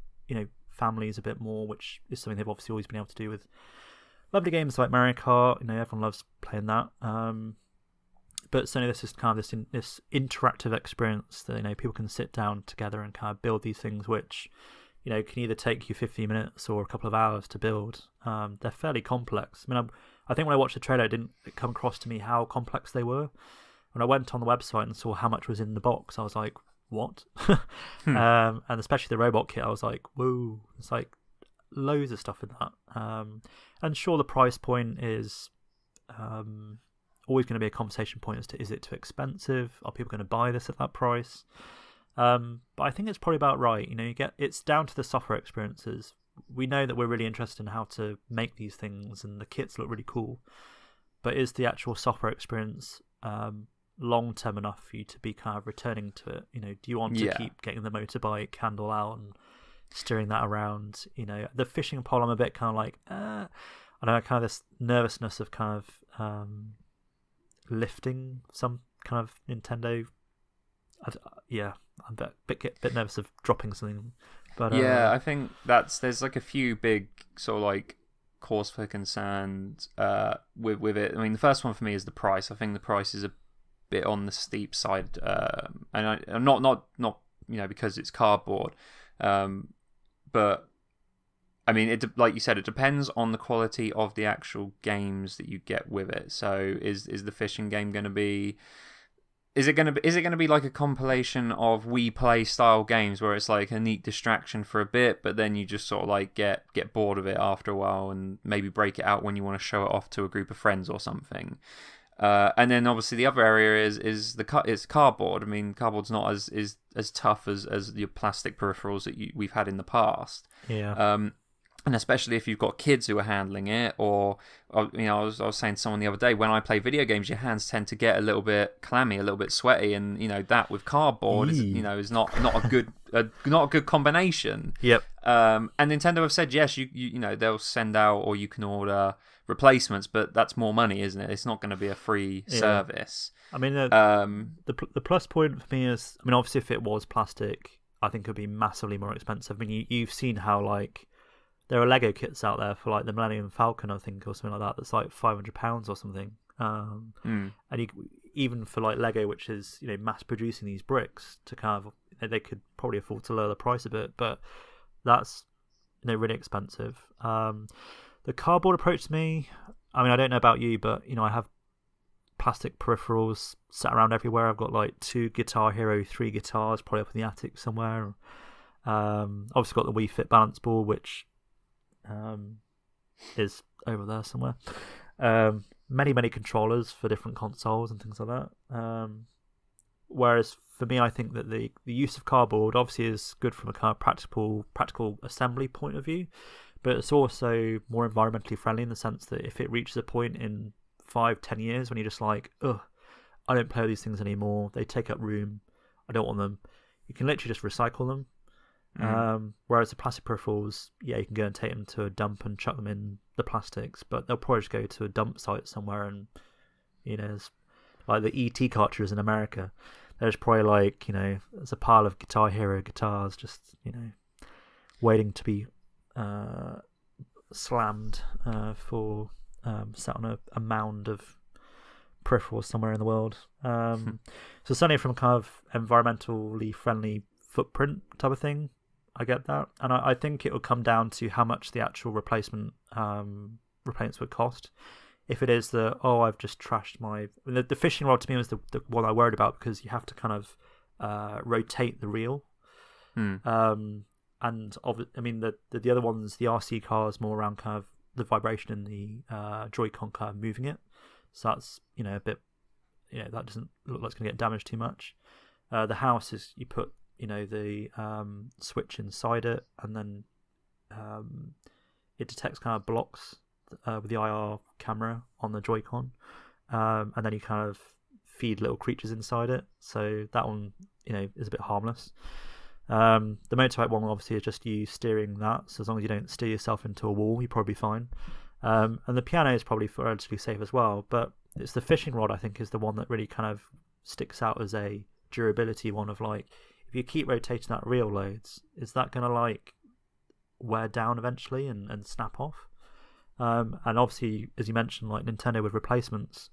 families a bit more, which is something they've obviously always been able to do with lovely games like Mario Kart. Everyone loves playing that. But certainly this is kind of this interactive experience that people can sit down together and kind of build these things, which can either take you 15 minutes or a couple of hours to build. They're fairly complex. I mean, I think when I watched the trailer, it didn't come across to me how complex they were. When I went on the website and saw how much was in the box, I was like, what? And especially the robot kit, I was like, whoa, it's like loads of stuff in that. And sure, the price point is always going to be a conversation point as to, is it too expensive? Are people going to buy this at that price? But I think it's probably about right. It's down to the software experiences. We know that we're really interested in how to make these things, and the kits look really cool. But is the actual software experience long term enough for you to be kind of returning to it? Do you want to keep getting the motorbike handle out and steering that around? The fishing pole, I'm a bit kind of like, I don't know, kind of this nervousness of kind of lifting some kind of Nintendo. I'm a bit nervous of dropping something. But I think there's like a few big sort of like cause for concern with it. I mean, the first one for me is the price. I think the price is a bit on the steep side, and I'm not because it's cardboard, but I mean, like you said, it depends on the quality of the actual games that you get with it. So is the fishing game going to be? Is it going to be like a compilation of Wii Play style games where it's like a neat distraction for a bit, but then you just sort of like get bored of it after a while and maybe break it out when you want to show it off to a group of friends or something? And then obviously the other area is it's cardboard. I mean, cardboard's not as tough as your plastic peripherals that we've had in the past. Yeah. And especially if you've got kids who are handling it, or I was saying to someone the other day, when I play video games, your hands tend to get a little bit clammy, a little bit sweaty, and that with cardboard is not a good combination. Yep. And Nintendo have said yes, you they'll send out, or you can order replacements, but that's more money, isn't it? It's not going to be a free service. I mean, the plus point for me is, I mean, obviously if it was plastic, I think it'll be massively more expensive. I mean, you've seen how like there are Lego kits out there for like the Millennium Falcon, I think, or something like that. That's like £500 or something. And even for like Lego, which is mass producing these bricks to kind of, they could probably afford to lower the price a bit, but that's really expensive. The cardboard approached me. I mean, I don't know about you, but I have plastic peripherals sat around everywhere. I've got like 2 Guitar Hero 3 guitars probably up in the attic somewhere. Obviously got the Wii Fit balance ball, which is over there somewhere. Many controllers for different consoles and things like that. Whereas for me, I think that the use of cardboard obviously is good from a kind of practical assembly point of view, but it's also more environmentally friendly in the sense that if it reaches a point in 5-10 years when you're just like, ugh, I don't play with these things anymore, they take up room, I don't want them, you can literally just recycle them. Whereas the plastic peripherals, you can go and take them to a dump and chuck them in the plastics, but they'll probably just go to a dump site somewhere, and it's like the ET cartridges in America. There's probably like there's a pile of Guitar Hero guitars just waiting to be slammed for sat on a mound of peripherals somewhere in the world. So certainly from a kind of environmentally friendly footprint type of thing, I get that, and I think it will come down to how much the actual replacements would cost. If it is I've just trashed the fishing rod, to me was the one I worried about, because you have to kind of rotate the reel. And I mean the other ones, the RC car, is more around kind of the vibration in the Joy-Con kind of moving it. So that's a bit that doesn't look like it's going to get damaged too much. The house is, you put the switch inside it, and then it detects kind of blocks with the IR camera on the Joy-Con, and then you kind of feed little creatures inside it. So that one is a bit harmless. The motorbike one obviously is just you steering that, so as long as you don't steer yourself into a wall, you're probably fine. And the piano is probably relatively safe as well, but it's the fishing rod I think is the one that really kind of sticks out as a durability one, of like, if you keep rotating that reel loads, is that going to like wear down eventually and snap off? And obviously, as you mentioned, like Nintendo with replacements,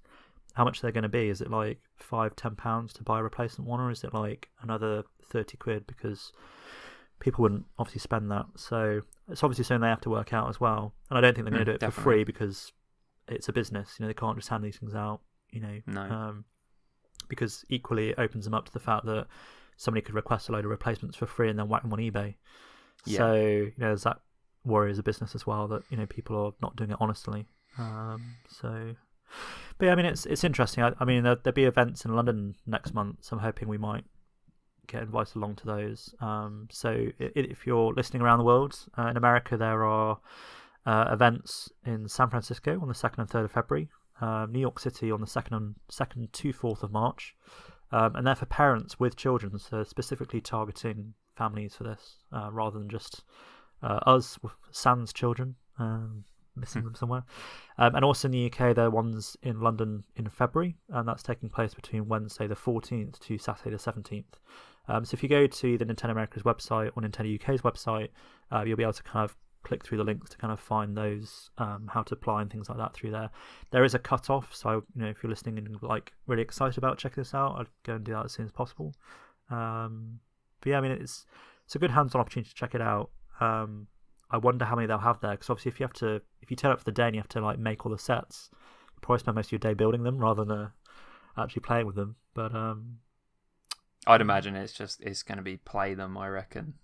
how much they're going to be? Is it like £5-10 to buy a replacement one, or is it like another 30 quid? Because people wouldn't obviously spend that. So it's obviously something they have to work out as well. And I don't think they're going to do it for free, because it's a business. They can't just hand these things out. No. Because equally it opens them up to the fact that somebody could request a load of replacements for free and then whack them on eBay. Yeah. So there's that worry as a business as well, that people are not doing it honestly. But yeah, I mean it's interesting. I mean there'll be events in London next month, so I'm hoping we might get invited along to those. So if you're listening around the world, in America there are events in San Francisco on the 2nd and 3rd of February, New York City on the 2nd to 4th of March, and they're for parents with children, so specifically targeting families for this, rather than just us sans children, missing them somewhere. And also in the UK there are ones in London in February, and that's taking place between Wednesday the 14th to Saturday the 17th. So if you go to the Nintendo America's website or Nintendo UK's website, you'll be able to kind of click through the links to kind of find those, how to apply and things like that through there. There is a cut-off, so if you're listening and like really excited about checking this out, I'd go and do that as soon as possible. But yeah, I mean it's a good hands-on opportunity to check it out. I wonder how many they'll have there, because obviously if you turn up for the day and you have to like make all the sets, you probably spend most of your day building them rather than actually playing with them. But I'd imagine it's going to be play them, I reckon.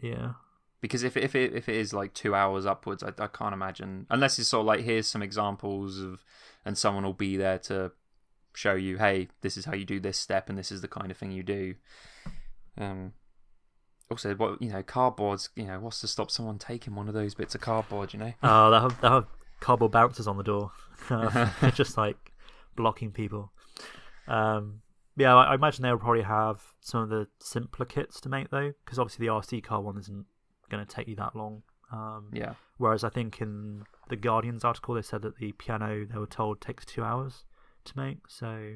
Yeah. Because if it is like 2 hours upwards, I can't imagine, unless it's sort of like, here's some examples of, and someone will be there to show you, hey, this is how you do this step and this is the kind of thing you do. Also, cardboards, what's to stop someone taking one of those bits of cardboard, Oh, they'll have cardboard bouncers on the door. Just like blocking people. Yeah, I imagine they'll probably have some of the simpler kits to make, though, because obviously the RC car one isn't going to take you that long. Yeah. Whereas I think in the Guardian's article, they said that the piano, they were told, takes 2 hours to make. So,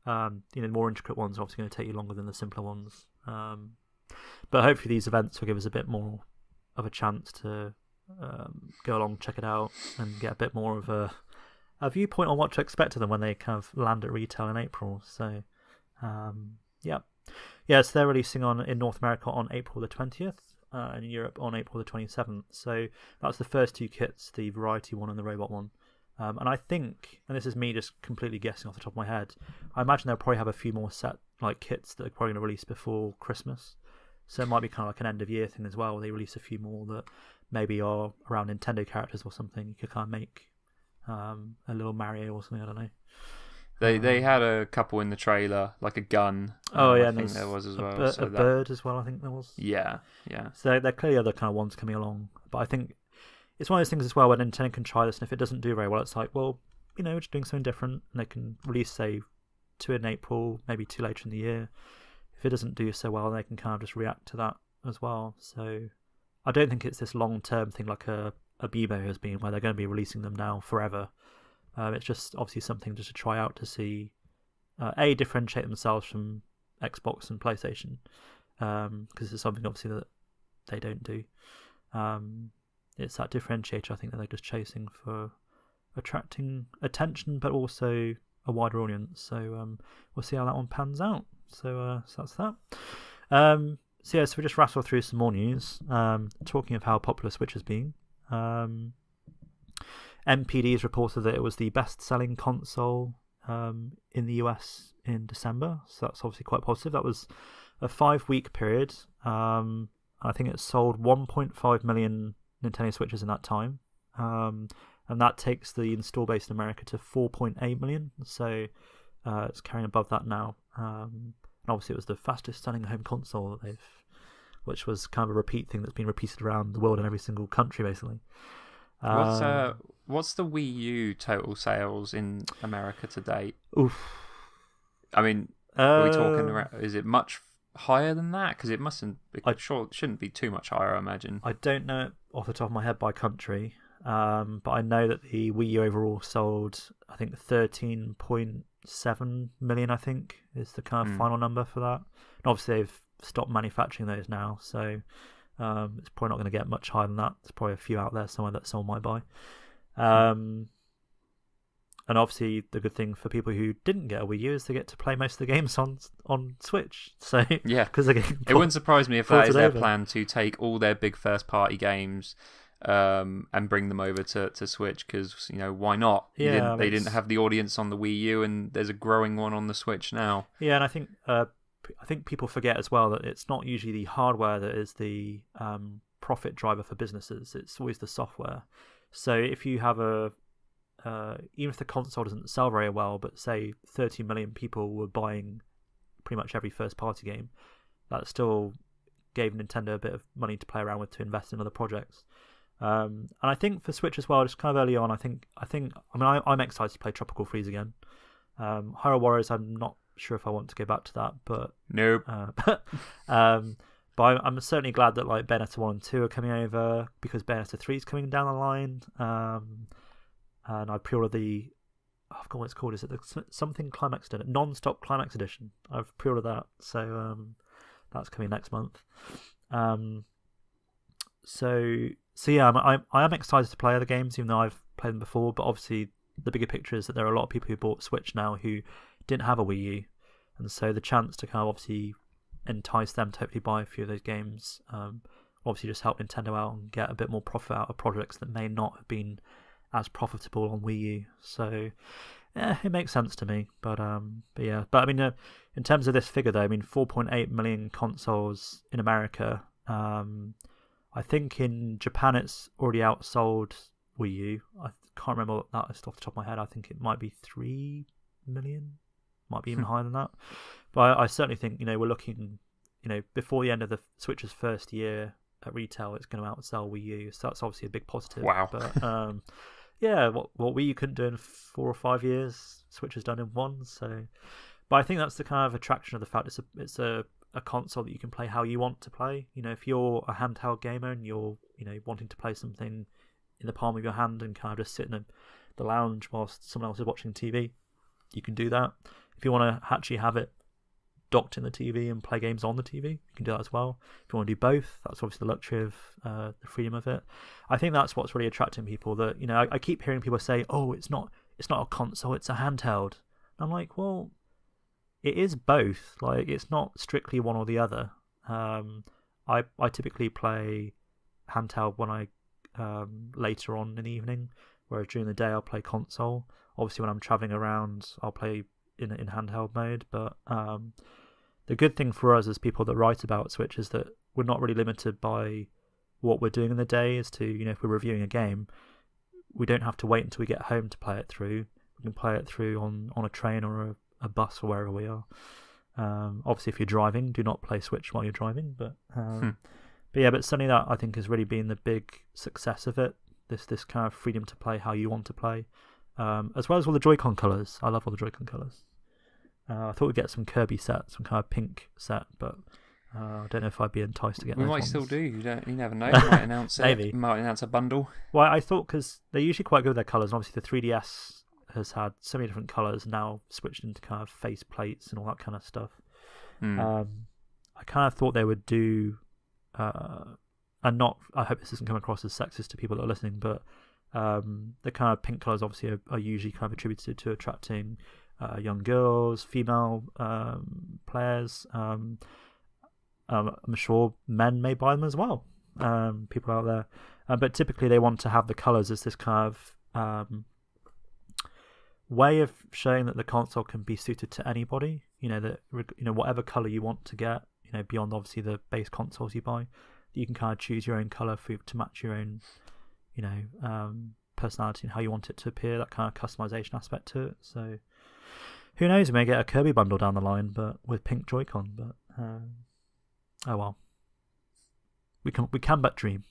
the more intricate ones are obviously going to take you longer than the simpler ones. But hopefully these events will give us a bit more of a chance to go along, check it out, and get a bit more of a viewpoint on what to expect of them when they kind of land at retail in April. So, yeah. So they're releasing in North America on April the 20th, and in Europe on April the 27th. So that's the first two kits, the Variety one and the Robot one. And I think, and this is me just completely guessing off the top of my head, I imagine they'll probably have a few more kits that are probably going to release before Christmas. So it might be kind of like an end of year thing as well, where they release a few more that maybe are around Nintendo characters or something. You could kind of make a little Mario or something, I don't know. They had a couple in the trailer, like a gun. I think there was as well. A bird as well, I think there was. Yeah. So there clearly other kind of ones coming along. But I think it's one of those things as well where Nintendo can try this, and if it doesn't do very well, it's like, well, we're just doing something different. And they can release, say, 2 in April, maybe 2 later in the year. If it doesn't do so well, they can kind of just react to that as well. So I don't think it's this long-term thing like a Amiibo has been, where they're going to be releasing them now forever. It's just obviously something just to try out to see, differentiate themselves from Xbox and PlayStation, because it's something obviously that they don't do. It's that differentiator, I think, that they're just chasing for attracting attention, but also a wider audience. So we'll see how that one pans out. So that's that. So we just rattle through some more news. Talking of how popular Switch has been. NPD has reported that it was the best-selling console in the US in December. So that's obviously quite positive. That was a 5-week period. I think it sold 1.5 million Nintendo Switches in that time. And that takes the install base in America to 4.8 million. So it's carrying above that now. And obviously it was the fastest selling home console that which was kind of a repeat thing that's been repeated around the world in every single country, basically. What's the Wii U total sales in America to date? Oof. I mean, are we talking around, is it much higher than that? Because it mustn't. It shouldn't be too much higher, I imagine. I don't know it off the top of my head by country, but I know that the Wii U overall sold, I think, 13.7 million. I think is the kind of final number for that. And obviously, they've stopped manufacturing those now, so it's probably not going to get much higher than that. There's probably a few out there somewhere that someone might buy. And obviously, the good thing for people who didn't get a Wii U is they get to play most of the games on Switch. So yeah, because it wouldn't surprise me if that is their plan, to take all their big first-party games and bring them over to Switch. Because why not? Yeah, they didn't have the audience on the Wii U, and there's a growing one on the Switch now. Yeah, and I think people forget as well that it's not usually the hardware that is the profit driver for businesses. It's always the software. So if you have even if the console doesn't sell very well, but say 30 million people were buying pretty much every first-party game, that still gave Nintendo a bit of money to play around with to invest in other projects. And I think for Switch as well, just kind of early on, I'm excited to play Tropical Freeze again. Hyrule Warriors, I'm not sure if I want to go back to that, but nope. But I'm certainly glad that like Bayonetta 1 and 2 are coming over, because Bayonetta 3 is coming down the line. And I pre-ordered I forgot what it's called. Is it the something Climax Edition? Non-stop Climax Edition. I've pre-ordered that, so that's coming next month. So yeah, I am excited to play other games, even though I've played them before. But obviously, the bigger picture is that there are a lot of people who bought Switch now who didn't have a Wii U, and so the chance to kind of obviously entice them to hopefully buy a few of those games, obviously just help Nintendo out and get a bit more profit out of projects that may not have been as profitable on Wii U. So yeah, it makes sense to me. But yeah, but I mean, in terms of this figure though, I mean, 4.8 million consoles in America. I think in Japan it's already outsold Wii U. I can't remember that off the top of my head. I think it might be 3 million, might be even higher than that. But I certainly think we're looking, before the end of the Switch's first year at retail, it's going to outsell Wii U. So that's obviously a big positive. Wow. But yeah, what Wii U couldn't do in 4 or 5 years, Switch has done in 1. So, but I think that's the kind of attraction of the fact it's a console that you can play how you want to play. If you're a handheld gamer and you're wanting to play something in the palm of your hand and kind of just sit in the lounge whilst someone else is watching TV, you can do that. If you want to actually have it docked in the TV and play games on the TV. You can do that as well. If you want to do both, that's obviously the luxury of the freedom of it. I think that's what's really attracting people. That I keep hearing people say, "Oh, it's not a console, it's a handheld." And I'm like, well, it is both. Like, it's not strictly one or the other. I typically play handheld when I later on in the evening, whereas during the day I'll play console. Obviously, when I'm traveling around, I'll play in handheld mode. But the good thing for us as people that write about Switch is that we're not really limited by what we're doing in the day. As to if we're reviewing a game, we don't have to wait until we get home to play it through. We can play it through on a train or a bus or wherever we are. Obviously, if you're driving, do not play Switch while you're driving. But certainly that I think has really been the big success of it. This kind of freedom to play how you want to play, as well as all the Joy-Con colours. I love all the Joy-Con colours. I thought we'd get some Kirby set, some kind of pink set, but I don't know if I'd be enticed to get. We those might ones. still do. You never know. They might announce Maybe. it. Might announce a bundle. Well, I thought because they're usually quite good with their colours. And obviously, the 3DS has had so many different colours, now switched into kind of face plates and all that kind of stuff. I kind of thought they would do, and not. I hope this doesn't come across as sexist to people that are listening, but the kind of pink colours obviously are usually kind of attributed to attracting young girls, female players. I'm sure men may buy them as well. People out there, but typically they want to have the colours as this kind of way of showing that the console can be suited to anybody. That whatever colour you want to get, beyond obviously the base consoles you buy, you can kind of choose your own colour to match your own, personality and how you want it to appear. That kind of customization aspect to it. So who knows? We may get a Kirby bundle down the line, but with pink Joy-Con. But oh well, we can but dream.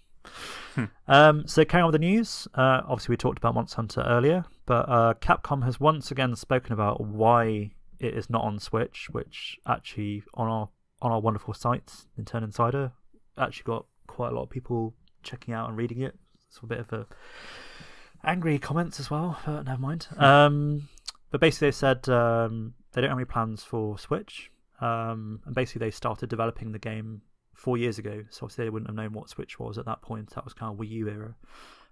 So carrying on with the news, obviously we talked about Monster Hunter earlier, but Capcom has once again spoken about why it is not on Switch, which actually on our wonderful site, Nintendo Insider, actually got quite a lot of people checking out and reading it. It's a bit of a angry comments as well, but never mind. But basically they said they don't have any plans for Switch, and basically they started developing the game 4 years ago, so obviously they wouldn't have known what Switch was at that point. That was kind of Wii U era,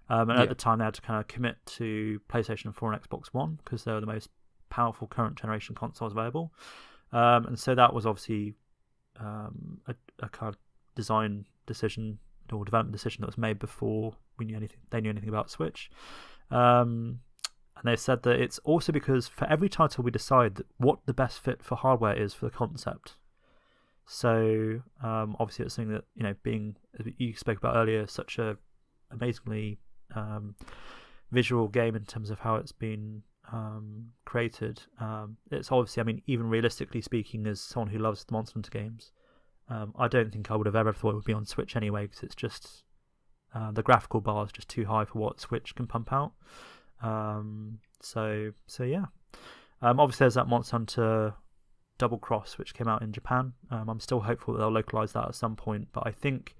and at the time they had to kind of commit to PlayStation 4 and Xbox One because they were the most powerful current generation consoles available, and so that was obviously a kind of design decision or development decision that was made before they knew anything about Switch. And they said that it's also because for every title we decide what the best fit for hardware is for the concept. So obviously it's something that being, as you spoke about earlier, such a amazingly visual game in terms of how it's been created. It's obviously, even realistically speaking, as someone who loves the Monster Hunter games, I don't think I would have ever thought it would be on Switch anyway, because it's just the graphical bar is just too high for what Switch can pump out. So yeah. Obviously there's that Monster Hunter Double Cross which came out in Japan. I'm still hopeful that they'll localize that at some point, but I think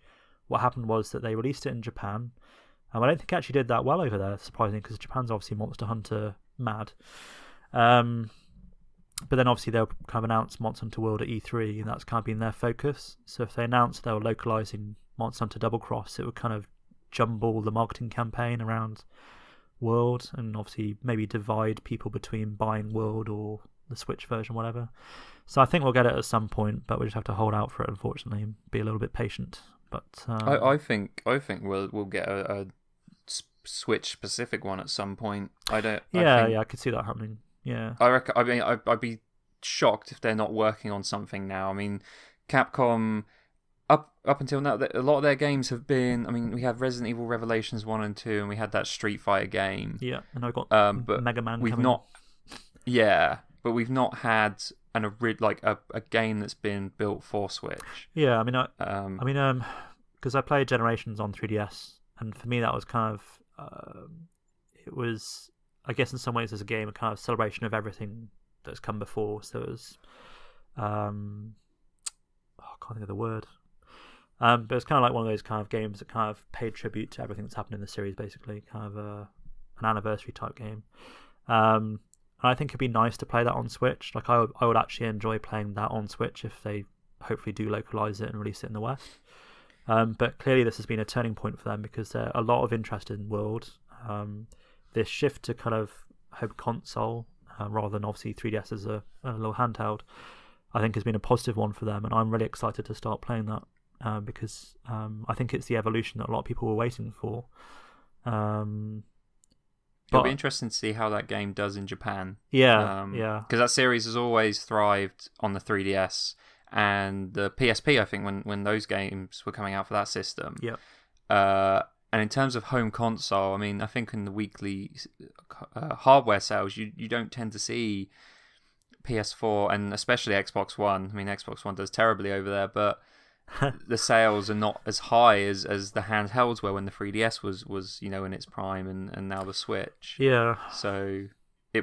what happened was that they released it in Japan. I don't think it actually did that well over there, surprisingly, because Japan's obviously Monster Hunter mad. But then obviously they'll kind of announce Monster Hunter World at E3, and that's kind of been their focus. So if they announced they were localizing Monster Hunter Double Cross, it would kind of jumble the marketing campaign around World, and obviously maybe divide people between buying World or the Switch version, whatever. So I think we'll get it at some point, but we just have to hold out for it, unfortunately, and be a little bit patient. But I think we'll get a Switch specific one at some point. I could see that happening. Yeah, I reckon. I'd be shocked if they're not working on something now. Capcom up until now, a lot of their games have been. We have Resident Evil Revelations 1 and 2, and we had that Street Fighter game. Yeah, and I've got but Mega Man. We've not. Yeah, but we've not had a game that's been built for Switch. Yeah, because I played Generations on 3DS, and for me that was kind of it was, I guess in some ways as a game, a kind of celebration of everything that's come before. So it was I can't think of the word. But it's kind of like one of those kind of games that kind of paid tribute to everything that's happened in the series, basically, kind of an anniversary type game. And And I think it'd be nice to play that on Switch. Like I would actually enjoy playing that on Switch if they hopefully do localize it and release it in the West. But clearly this has been a turning point for them because there's a lot of interest in World. This shift to kind of home console rather than obviously 3DS as a little handheld, I think has been a positive one for them, and I'm really excited to start playing that because I think it's the evolution that a lot of people were waiting for. It'll be interesting to see how that game does in Japan. Yeah. Because that series has always thrived on the 3DS and the PSP, I think, when those games were coming out for that system. Yeah. And in terms of home console, I mean, I think in the weekly hardware sales, you don't tend to see PS4 and especially Xbox One. I mean, Xbox One does terribly over there, but the sales are not as high as the handhelds were when the 3DS was in its prime, and now the Switch. Yeah. So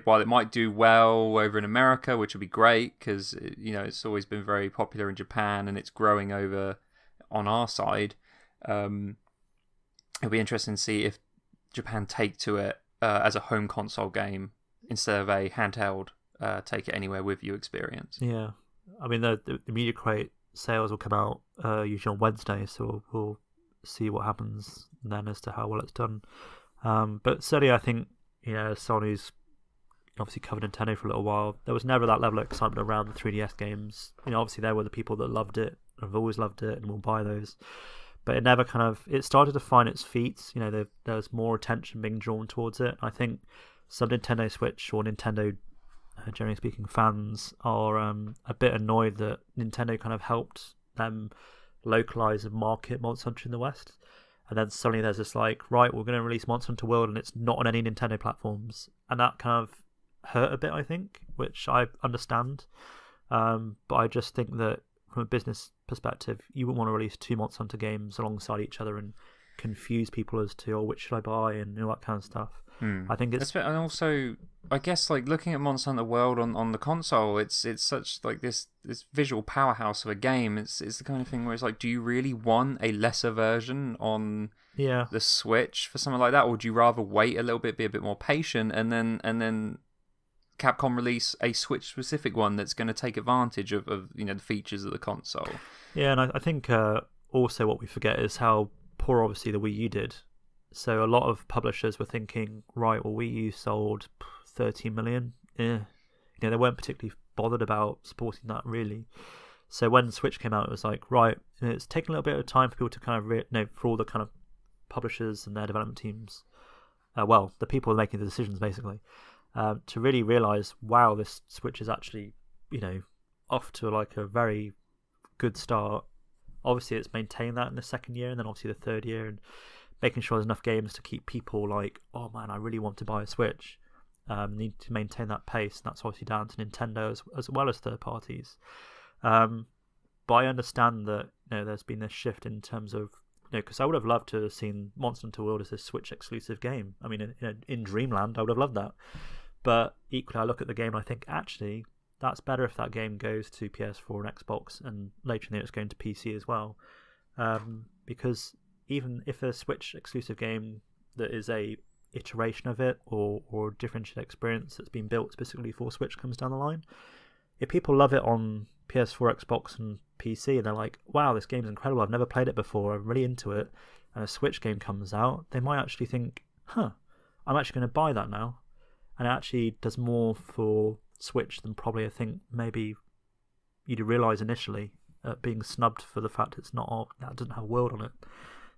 while it might do well over in America, which would be great because it's always been very popular in Japan and it's growing over on our side. It'll be interesting to see if Japan take to it as a home console game instead of a handheld take it anywhere with you experience. Yeah. I mean, the Media Crate sales will come out usually on Wednesday, so we'll see what happens then as to how well it's done. But certainly I think, Sony's obviously covered Nintendo for a little while. There was never that level of excitement around the 3DS games. Obviously there were the people that loved it, have always loved it, and will buy those. But it never it started to find its feet. There's more attention being drawn towards it. I think some Nintendo Switch or Nintendo, generally speaking, fans are a bit annoyed that Nintendo kind of helped them localize and market Monster Hunter in the West. And then suddenly there's this right, we're going to release Monster Hunter World and it's not on any Nintendo platforms. And that kind of hurt a bit, I think, which I understand. But I just think that from a business perspective, you wouldn't want to release two Monster Hunter games alongside each other and confuse people as to, which should I buy and all that kind of stuff. I think it's, and also I guess looking at Monster Hunter World on the console, it's such this visual powerhouse of a game. It's the kind of thing where it's do you really want a lesser version on the Switch for something like that, or would you rather wait a little bit, be a bit more patient, and then Capcom release a Switch specific one that's going to take advantage of the features of the console? Yeah, and I think also what we forget is how poor obviously the Wii U did. So a lot of publishers were thinking, right, well, Wii U sold 13 million. They weren't particularly bothered about supporting that really. So when Switch came out, it was right, it's taken a little bit of time for people to kind of for all the kind of publishers and their development teams, the people making the decisions basically, to really realize, wow, this Switch is actually off to a very good start. Obviously it's maintained that in the second year and then obviously the third year, and making sure there's enough games to keep people oh man, I really want to buy a Switch. Need to maintain that pace, and that's obviously down to Nintendo as well as third parties. But I understand that there's been this shift in terms of because I would have loved to have seen Monster Hunter World as a Switch exclusive game. I mean, in Dreamland, I would have loved that. But equally, I look at the game and I think actually that's better if that game goes to PS4 and Xbox, and later in the year it's going to PC as well, because even if a Switch exclusive game that is a iteration of it or a differentiated experience that's been built specifically for Switch comes down the line, if people love it on PS4, Xbox and PC and they're wow, this game's incredible, I've never played it before, I'm really into it, and a Switch game comes out, they might actually think, I'm actually going to buy that now. And it actually does more for Switch than probably I think maybe you'd realise initially, being snubbed for the fact that it doesn't have World on it.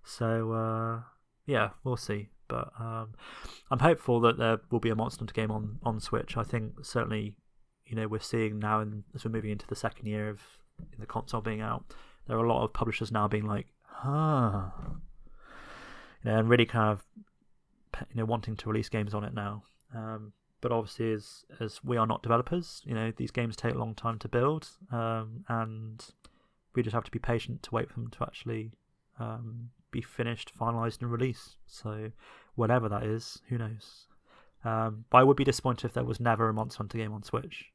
So we'll see. But I'm hopeful that there will be a Monster Hunter game on Switch. I think certainly, we're seeing now as we're moving into the second year of the console being out, there are a lot of publishers now being and really kind of wanting to release games on it now. But obviously, as we are not developers, these games take a long time to build, and we just have to be patient to wait for them to actually be finished, finalised, and released. So whatever that is, who knows? But I would be disappointed if there was never a Monster Hunter game on Switch.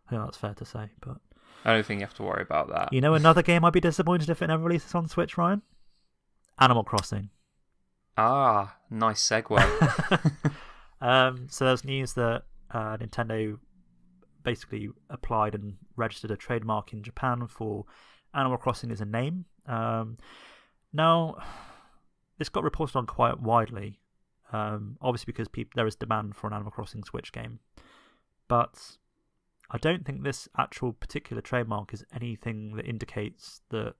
I think that's fair to say. But I don't think you have to worry about that. Another game I'd be disappointed if it never releases on Switch, Ryan? Animal Crossing. Ah, nice segue. So there's news that Nintendo basically applied and registered a trademark in Japan for Animal Crossing as a name. Now, this got reported on quite widely, obviously because there is demand for an Animal Crossing Switch game. But I don't think this actual particular trademark is anything that indicates that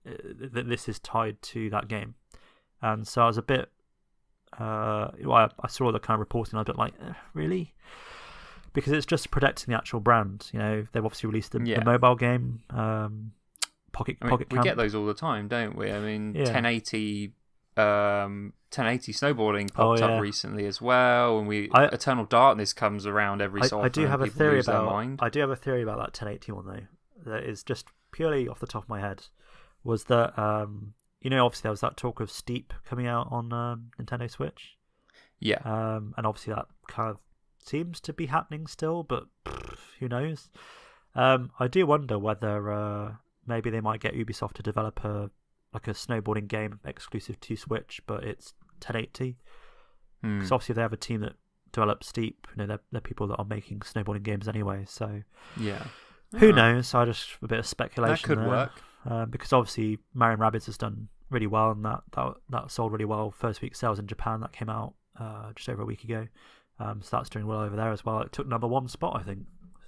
this is tied to that game. And so I was a bit... I saw the kind of reporting, I was a bit like, really? Because it's just protecting the actual brand. You know, they've obviously released the mobile game, Pocket We Camp. get those all the time, don't we? I mean, 1080 snowboarding popped up recently as well, and Eternal Darkness comes around every so often. I do have a theory about that 1080 one though. That is just purely off the top of my head. Was that obviously there was that talk of Steep coming out on Nintendo Switch. Yeah. And obviously that kind of seems to be happening still, but who knows? I do wonder whether maybe they might get Ubisoft to develop a snowboarding game exclusive to Switch, but it's 1080. Because obviously if they have a team that develops Steep, they're people that are making snowboarding games anyway. So who knows? I just a bit of speculation. That could work. Because obviously Mario & Rabbids has done really well, and that sold really well. First week sales in Japan, that came out just over a week ago. So that's doing well over there as well. It took number one spot, I think.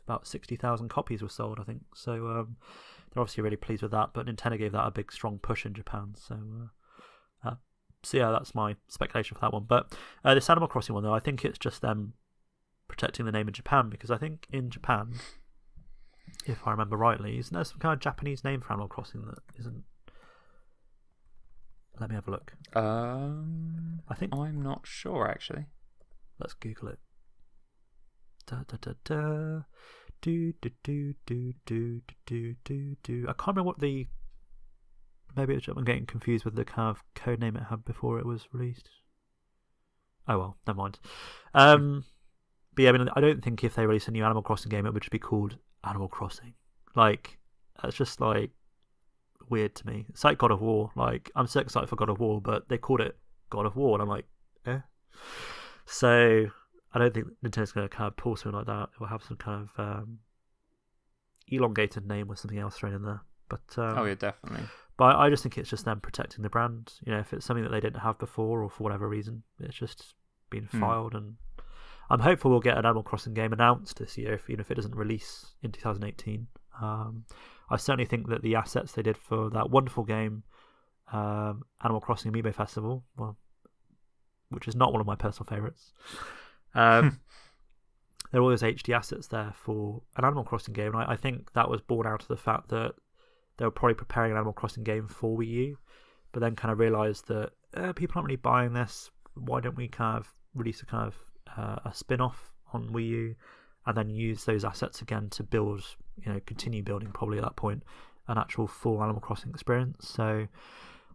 About 60,000 copies were sold, I think. So they're obviously really pleased with that. But Nintendo gave that a big, strong push in Japan. So yeah, that's my speculation for that one. But this Animal Crossing one, though, I think it's just them protecting the name in Japan, because I think in Japan, if I remember rightly, isn't there some kind of Japanese name for Animal Crossing that isn't? Let me have a look. I think I'm not sure actually. Let's Google it. Da da da da. Do do do do do do do do. I can't remember what the. Maybe I'm getting confused with the kind of code name it had before it was released. Oh well, never mind. But yeah, I mean, I don't think if they release a new Animal Crossing game, it would just be called Animal Crossing. Like, that's just like weird to me. It's like God of War. Like, I'm so excited for God of War, but they called it God of War, and I'm like, eh. So I don't think Nintendo's going to kind of pull something like that. It will have some kind of elongated name or something else thrown in there. But oh yeah, definitely. But I just think it's just them protecting the brand. If it's something that they didn't have before, or for whatever reason, it's just been filed. And I'm hopeful we'll get an Animal Crossing game announced this year, even if it doesn't release in 2018. I certainly think that the assets they did for that wonderful game, Animal Crossing Amiibo Festival, which is not one of my personal favourites, there are all those HD assets there for an Animal Crossing game. And I think that was born out of the fact that they were probably preparing an Animal Crossing game for Wii U, but then kind of realised that people aren't really buying this. Why don't we kind of release a kind of a spin-off on Wii U, and then use those assets again to build, continue building probably at that point an actual full Animal Crossing experience. So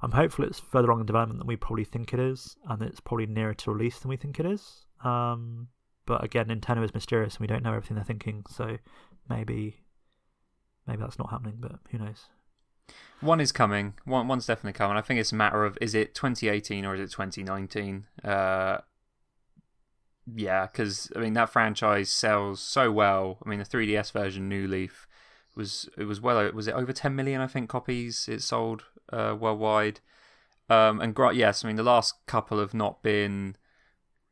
I'm hopeful it's further along in development than we probably think it is, and it's probably nearer to release than we think it is. But again, Nintendo is mysterious, and we don't know everything they're thinking. So maybe that's not happening, but who knows? One is coming. One's definitely coming. I think it's a matter of, is it 2018 or is it 2019? Yeah, because I mean that franchise sells so well. I mean the 3DS version New Leaf was it over 10 million, I think, copies it sold worldwide. And yes, I mean the last couple have not been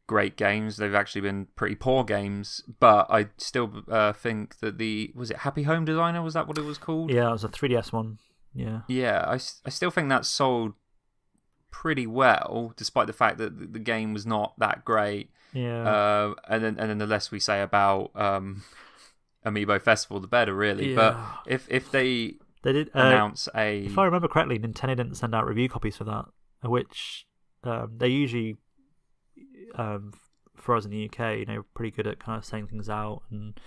great games. They've actually been pretty poor games, but I still think that was it Happy Home Designer, was that what it was called? Yeah, it was a 3DS one. Yeah, I still think that sold pretty well, despite the fact that the game was not that great. Yeah. And then the less we say about Amiibo Festival, the better, really. Yeah. But if they did announce if I remember correctly, Nintendo didn't send out review copies for that, which they usually, for us in the UK, pretty good at kind of saying things out. And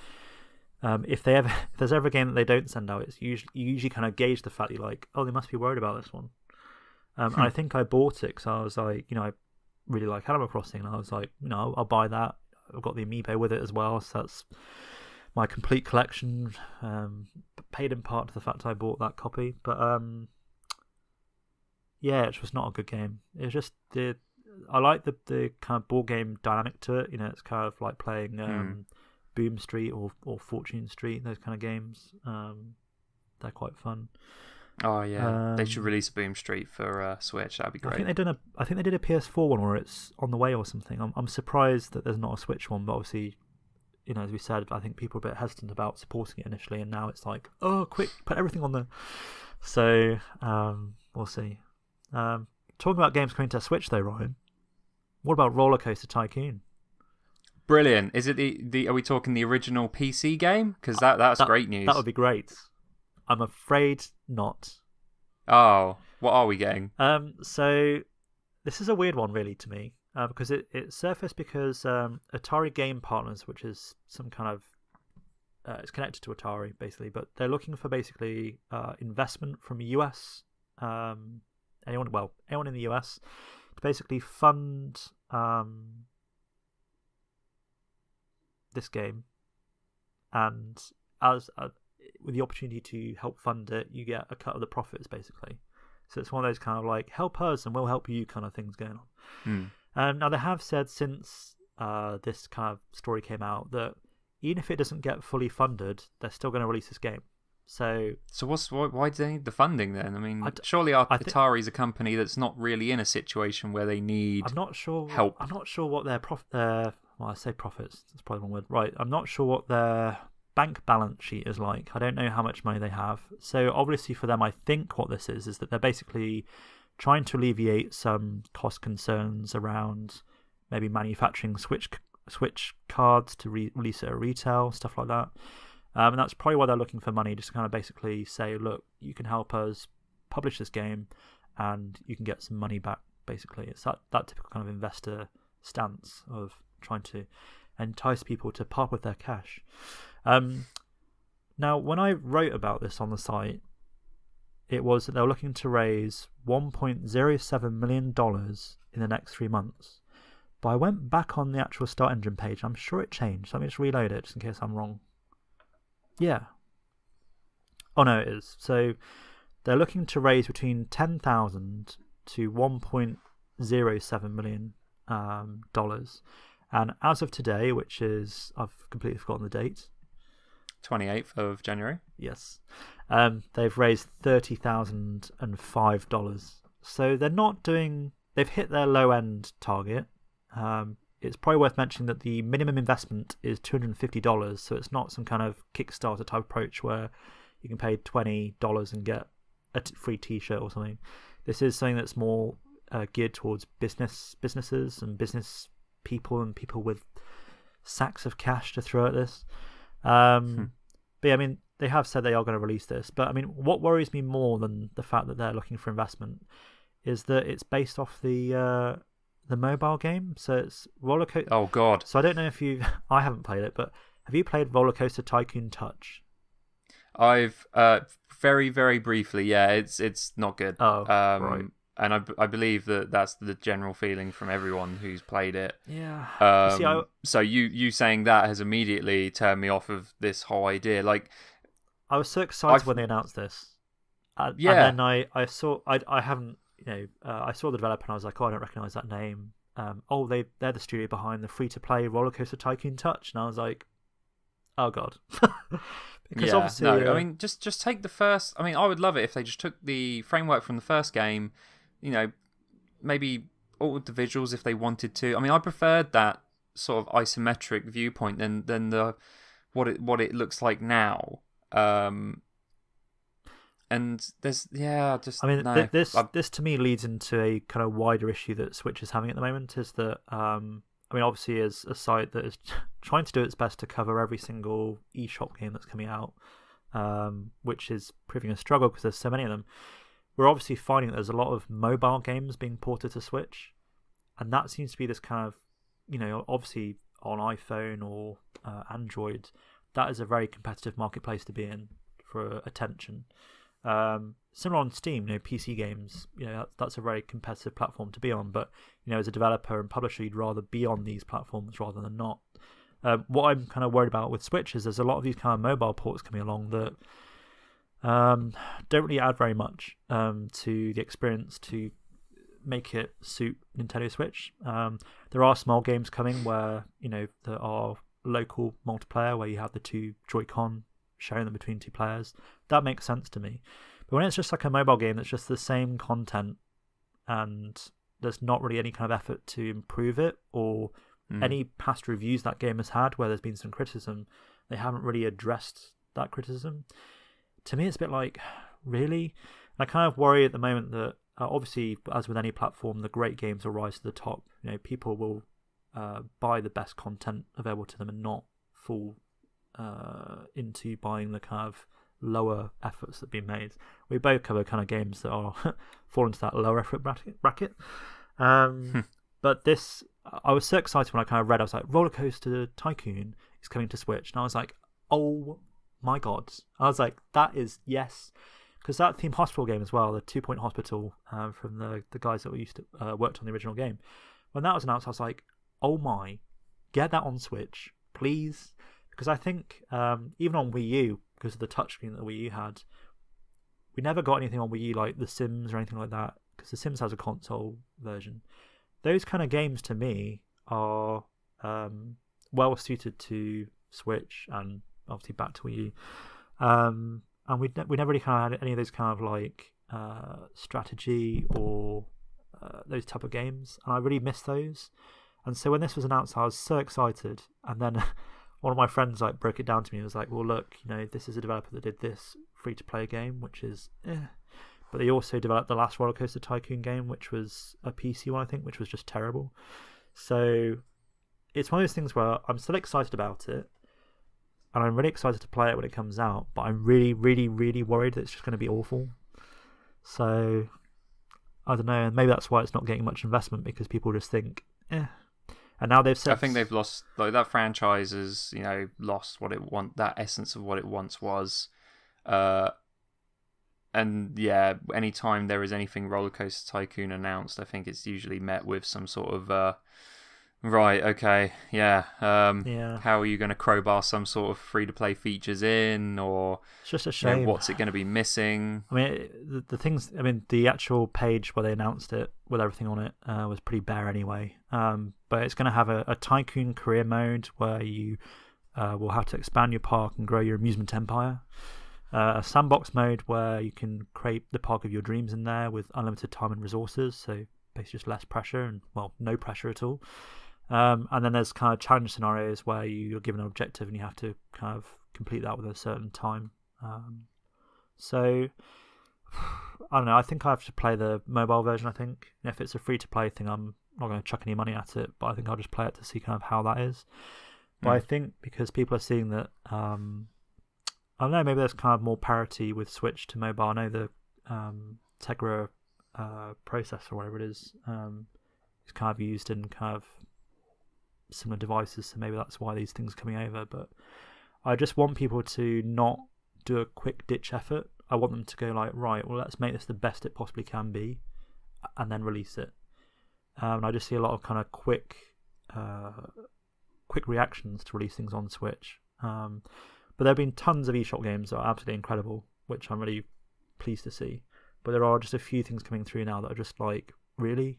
if there's ever a game that they don't send out, it's you usually kind of gauge the fact that you're like, oh, they must be worried about this one. And I think I bought it because I was like, I really like Animal Crossing, and I was like, I'll buy that. I've got the amiibo with it as well, so that's my complete collection. Paid in part to the fact I bought that copy, but yeah, it was not a good game. It was just I like the kind of board game dynamic to it. It's kind of like playing Boom Street or Fortune Street, those kind of games. They're quite fun. Oh yeah, they should release Boom Street for Switch. That'd be great. I think they did a PS4 one where it's on the way or something. I'm surprised that there's not a Switch one, but obviously, as we said, I think people are a bit hesitant about supporting it initially, and now it's like, oh, quick, put everything on there. So we'll see. Talking about games coming to Switch though, Ryan, what about Rollercoaster Tycoon? Brilliant. Is it the? Are we talking the original PC game? Because that's great news. That would be great. I'm afraid not. Oh, what are we getting? So this is a weird one, really, to me, because it surfaced because Atari Game Partners, which is some kind of it's connected to Atari basically, but they're looking for basically investment from US anyone in the US to basically fund this game, and as with the opportunity to help fund it, you get a cut of the profits basically. So it's one of those kind of like help us and we'll help you kind of things going on. Now they have said since this kind of story came out that even if it doesn't get fully funded, they're still going to release this game. So why do they need the funding then? I mean, surely Atari's a company that's not really in a situation where they need help. I'm not sure what their I say profits. That's probably the wrong word. Right. I'm not sure what their bank balance sheet is like. I don't know how much money they have. So obviously for them, I think what this is that they're basically trying to alleviate some cost concerns around maybe manufacturing Switch cards to release it at retail, stuff like that. And that's probably why they're looking for money, just to kind of basically say, look, you can help us publish this game and you can get some money back, basically. It's that typical kind of investor stance of trying to entice people to part with their cash. Now, when I wrote about this on the site, it was that they were looking to raise $1.07 million in the next 3 months. But I went back on the actual Start Engine page. I'm sure it changed. Let me just reload it just in case I'm wrong. Yeah. Oh, no, it is. So they're looking to raise between $10,000 to $1.07 million dollars. And as of today, which is, I've completely forgotten the date. 28th of January. Yes. They've raised $30,005. So they're not doing, they've hit their low end target. It's probably worth mentioning that the minimum investment is $250, so it's not some kind of Kickstarter type approach where you can pay $20 and get a free T-shirt or something. This is something that's more geared towards businesses and business people and people with sacks of cash to throw at this. But yeah, I mean, they have said they are going to release this. But I mean, what worries me more than the fact that they're looking for investment is that it's based off the mobile game. So it's Rollercoaster. Oh God! So I don't know if you. I haven't played it, but have you played Rollercoaster Tycoon Touch? I've very very briefly. Yeah, it's not good. Oh, right. And I believe that's the general feeling from everyone who's played it. Yeah. So you saying that has immediately turned me off of this whole idea. Like, I was so excited when they announced this. Yeah. And then I saw. I haven't. I saw the developer and I was like, oh, I don't recognise that name. They're the studio behind the free-to-play Rollercoaster Tycoon Touch, and I was like, oh God. Because obviously, I mean, just take the first. I mean, I would love it if they just took the framework from the first game. Maybe altered the visuals if they wanted to. I mean, I preferred that sort of isometric viewpoint than the what it looks like now. And there's this to me leads into a kind of wider issue that Switch is having at the moment. Is that obviously as a site that is trying to do its best to cover every single eShop game that's coming out, which is proving a struggle because there's so many of them. We're obviously finding that there's a lot of mobile games being ported to Switch, and that seems to be this kind of, obviously on iPhone or Android, that is a very competitive marketplace to be in for attention. Similar on Steam, PC games, that's a very competitive platform to be on. But as a developer and publisher, you'd rather be on these platforms rather than not. What I'm kind of worried about with Switch is there's a lot of these kind of mobile ports coming along that don't really add very much to the experience, to make it suit Nintendo Switch. There are small games coming where there are local multiplayer where you have the two Joy-Con sharing them between two players. That makes sense to me. But when it's just like a mobile game that's just the same content and there's not really any kind of effort to improve it, or any past reviews that game has had where there's been some criticism, they haven't really addressed that criticism. To me, it's a bit like, really? I kind of worry at the moment that obviously, as with any platform, the great games will rise to the top. People will buy the best content available to them and not fall into buying the kind of lower efforts that have been made. We both cover kind of games that are fall into that lower effort bracket. But this, I was so excited when I kind of read. I was like, Rollercoaster Tycoon is coming to Switch, and I was like, oh my god! I was like, that is yes, because that Theme Hospital game as well, the 2 Point Hospital from the guys that we used to worked on the original game. When that was announced, I was like, oh my, get that on Switch, please. Because I think even on Wii U, because of the touchscreen that the Wii U had, we never got anything on Wii U like The Sims or anything like that, because The Sims has a console version. Those kind of games to me are well suited to Switch and obviously back to Wii U. And we never really kind of had any of those kind of like strategy or those type of games, and I really miss those. And so when this was announced, I was so excited. And then one of my friends like broke it down to me. He was like, well, look, this is a developer that did this free-to-play game, which is but they also developed the last Rollercoaster Tycoon game, which was a PC one, I think, which was just terrible. So it's one of those things where I'm still excited about it, and I'm really excited to play it when it comes out, but I'm really, really, really worried that it's just going to be awful. So I don't know, and maybe that's why it's not getting much investment, because people just think, And now they've said, I think they've lost, like, that franchise has, lost that essence of what it once was. And yeah, anytime there is anything Rollercoaster Tycoon announced, I think it's usually met with some sort of right, okay, yeah. How are you going to crowbar some sort of free-to-play features in, or it's just a shame. What's it going to be missing? I mean, the things. I mean, the actual page where they announced it with everything on it was pretty bare anyway. But it's going to have a Tycoon career mode where you will have to expand your park and grow your amusement empire. A sandbox mode where you can create the park of your dreams in there with unlimited time and resources, so basically just less pressure and, well, no pressure at all. And then there's kind of challenge scenarios where you're given an objective and you have to kind of complete that with a certain time. So I don't know, I think I have to play the mobile version. I think if it's a free-to-play thing, I'm not going to chuck any money at it, but I think I'll just play it to see kind of how that is. But I think because people are seeing that, I don't know, maybe there's kind of more parity with Switch to mobile. I know the Tegra processor, or whatever it is kind of used in kind of similar devices, so maybe that's why these things are coming over. But I just want people to not do a quick ditch effort. I want them to go like, right, well, let's make this the best it possibly can be, and then release it. And I just see a lot of kind of quick reactions to release things on Switch. But there have been tons of eShop games that are absolutely incredible, which I'm really pleased to see. But there are just a few things coming through now that are just like, really?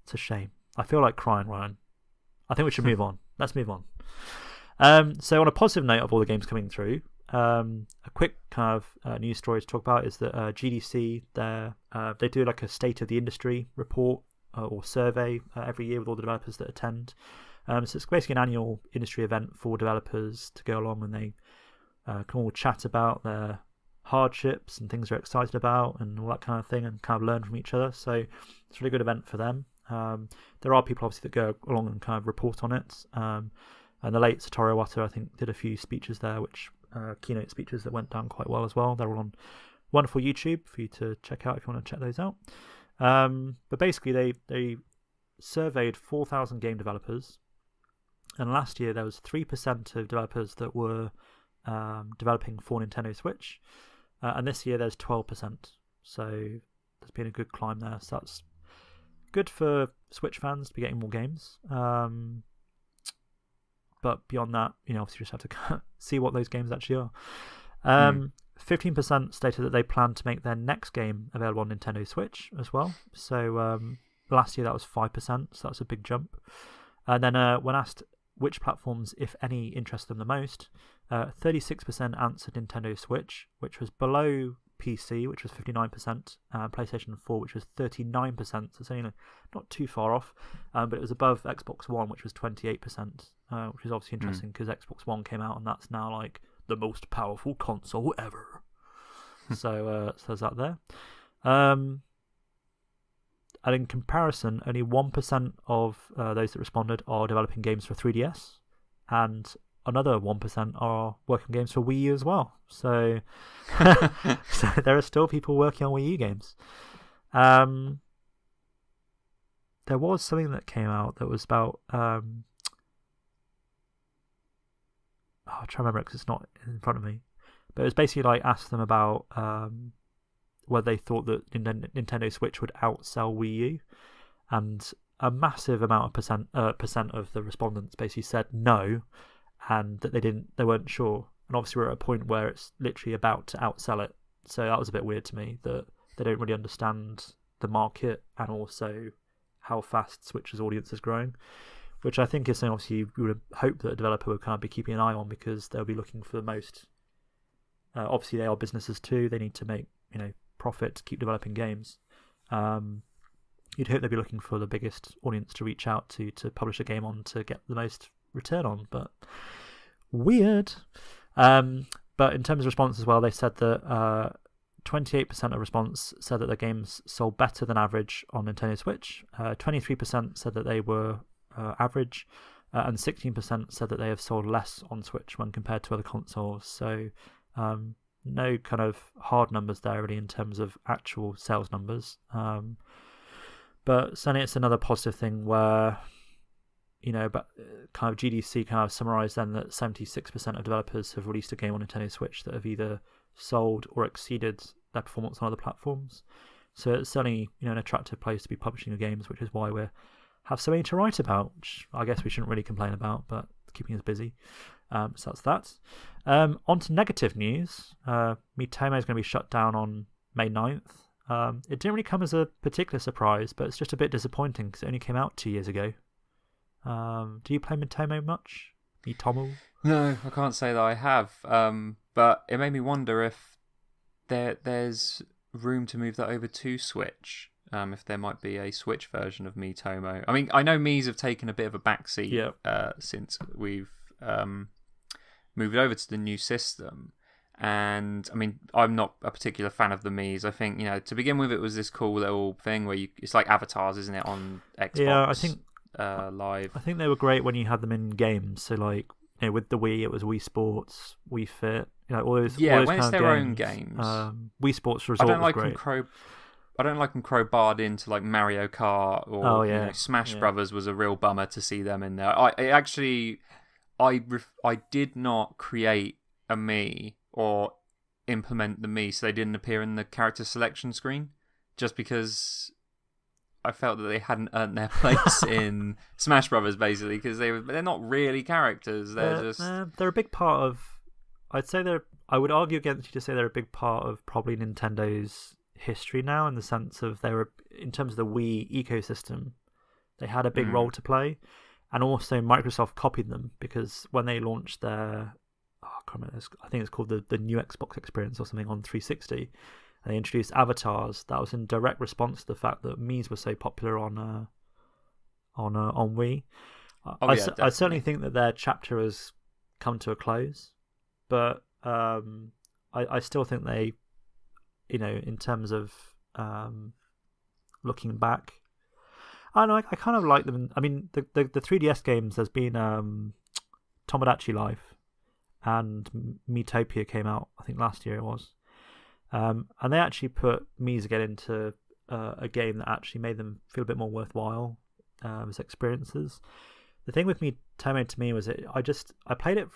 It's a shame. I feel like crying, Ryan. I think we should move on. Let's move on. So on a positive note of all the games coming through, a quick kind of news story to talk about is that GDC, they do like a state of the industry report or survey every year with all the developers that attend. So it's basically an annual industry event for developers to go along, and they can all chat about their hardships and things they're excited about and all that kind of thing, and kind of learn from each other. So it's a really good event for them. There are people obviously that go along and kind of report on it. And the late Satoru Iwata, I think, did a few speeches there, which keynote speeches that went down quite well as well. They're all on wonderful YouTube for you to check out if you want to check those out. But basically, they surveyed 4,000 game developers. And last year, there was 3% of developers that were developing for Nintendo Switch. And this year, there's 12%. So there's been a good climb there. So that's good for Switch fans to be getting more games. But beyond that, obviously you just have to see what those games actually are. 15% stated that they plan to make their next game available on Nintendo Switch as well. So last year that was 5%, so that's a big jump. And then when asked which platforms, if any, interest them the most, 36% answered Nintendo Switch, which was below PC, which was 59%, PlayStation 4, which was 39%, so it's only not too far off, but it was above Xbox One, which was 28%, which is obviously interesting because Xbox One came out and that's now like the most powerful console ever. So there's that there. And in comparison, only 1% of those that responded are developing games for 3DS, and another 1% are working on games for Wii U as well. So, so there are still people working on Wii U games. There was something that came out that was about... I'll try to remember it because it's not in front of me. But it was basically like asked them about whether they thought that Nintendo Switch would outsell Wii U, and a massive amount of percent of the respondents basically said no, and that they weren't sure. And obviously we're at a point where it's literally about to outsell it, so that was a bit weird to me that they don't really understand the market and also how fast Switch's audience is growing, which I think is something obviously you would hope that a developer would kind of be keeping an eye on, because they'll be looking for the most. Obviously they are businesses too, they need to make profit to keep developing games. You'd hope they'd be looking for the biggest audience to reach out to publish a game on to get the most return on, but weird. But in terms of response as well, they said that 28% of response said that their games sold better than average on Nintendo Switch, 23% said that they were average, and 16% said that they have sold less on Switch when compared to other consoles. So no kind of hard numbers there really in terms of actual sales numbers, but certainly it's another positive thing where but kind of GDC kind of summarised then that 76% of developers have released a game on Nintendo Switch that have either sold or exceeded their performance on other platforms. So it's certainly an attractive place to be publishing your games, which is why we have so many to write about, which I guess we shouldn't really complain about, but keeping us busy. So that's that. On to negative news. Miitomo is going to be shut down on May 9th. It didn't really come as a particular surprise, but it's just a bit disappointing because it only came out 2 years ago. Do you play Miitomo much? Miitomo? No, I can't say that I have. But it made me wonder if there's room to move that over to Switch. If there might be a Switch version of Miitomo. I mean, I know Mii's have taken a bit of a backseat since we've moved over to the new system. And I mean, I'm not a particular fan of the Mii's. I think to begin with, it was this cool little thing where it's like avatars, isn't it, on Xbox? Yeah, I think Live. I think they were great when you had them in games. So like with the Wii, it was Wii Sports, Wii Fit. All those. Yeah, all those when kind it's of their games. own games. Wii Sports Resort was great. I don't like them crowbarred into like Mario Kart or Smash Brothers was a real bummer to see them in there. I did not create a Mii or implement the Mii so they didn't appear in the character selection screen, just because I felt that they hadn't earned their place in Smash Brothers, basically, because they're not really characters. They're a big part of. I would argue against you to say they're a big part of probably Nintendo's history now, in the sense of in terms of the Wii ecosystem, they had a big role to play, and also Microsoft copied them because when they launched their, I can't remember, I think it's called the new Xbox experience or something on 360. And they introduced avatars. That was in direct response to the fact that Mii's were so popular on Wii. I certainly think that their chapter has come to a close, but I still think they, in terms of looking back, I don't know. I kind of like them. I mean, the 3DS games. There's been Tomodachi Life and Miitopia came out, I think last year it was. And they actually put Mii's again into a game that actually made them feel a bit more worthwhile as experiences. The thing with Miitomo to me was I played it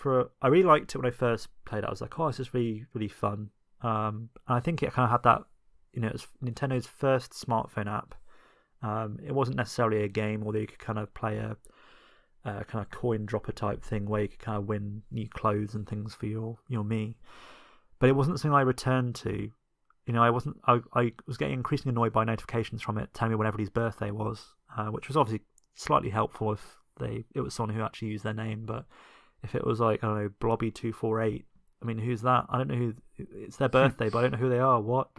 I really liked it when I first played it. I was like, oh, this is really, really fun. And I think it kind of had that, it was Nintendo's first smartphone app. It wasn't necessarily a game, although you could kind of play a kind of coin dropper type thing where you could kind of win new clothes and things for your Mii. but it wasn't something I returned to. I was getting increasingly annoyed by notifications from it telling me when everybody's birthday was, which was obviously slightly helpful if it was someone who actually used their name. But if it was like, I don't know, Blobby248, I mean, who's that? I don't know who. It's their birthday, but I don't know who they are. What?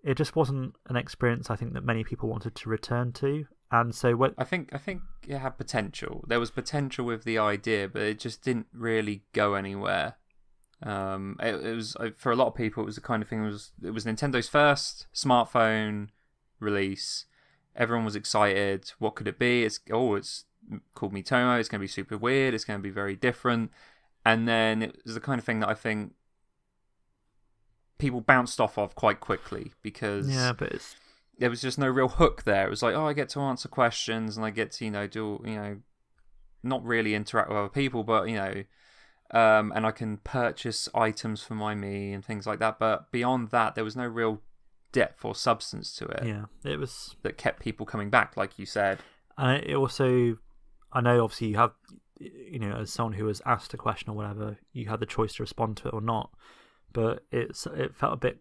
It just wasn't an experience I think that many people wanted to return to. And so I think it had potential. There was potential with the idea, but it just didn't really go anywhere. It was for a lot of people. It was the kind of thing. It was Nintendo's first smartphone release. Everyone was excited. What could it be? It's called Miitomo. It's going to be super weird. It's going to be very different. And then it was the kind of thing that I think people bounced off of quite quickly because there was just no real hook there. It was like, I get to answer questions and I get to do not really interact with other people, but and I can purchase items for my Mii and things like that. But beyond that, there was no real depth or substance to it. Yeah, it was that kept people coming back, like you said. And it also, I know obviously you have, as someone who was asked a question or whatever, you had the choice to respond to it or not. But it felt a bit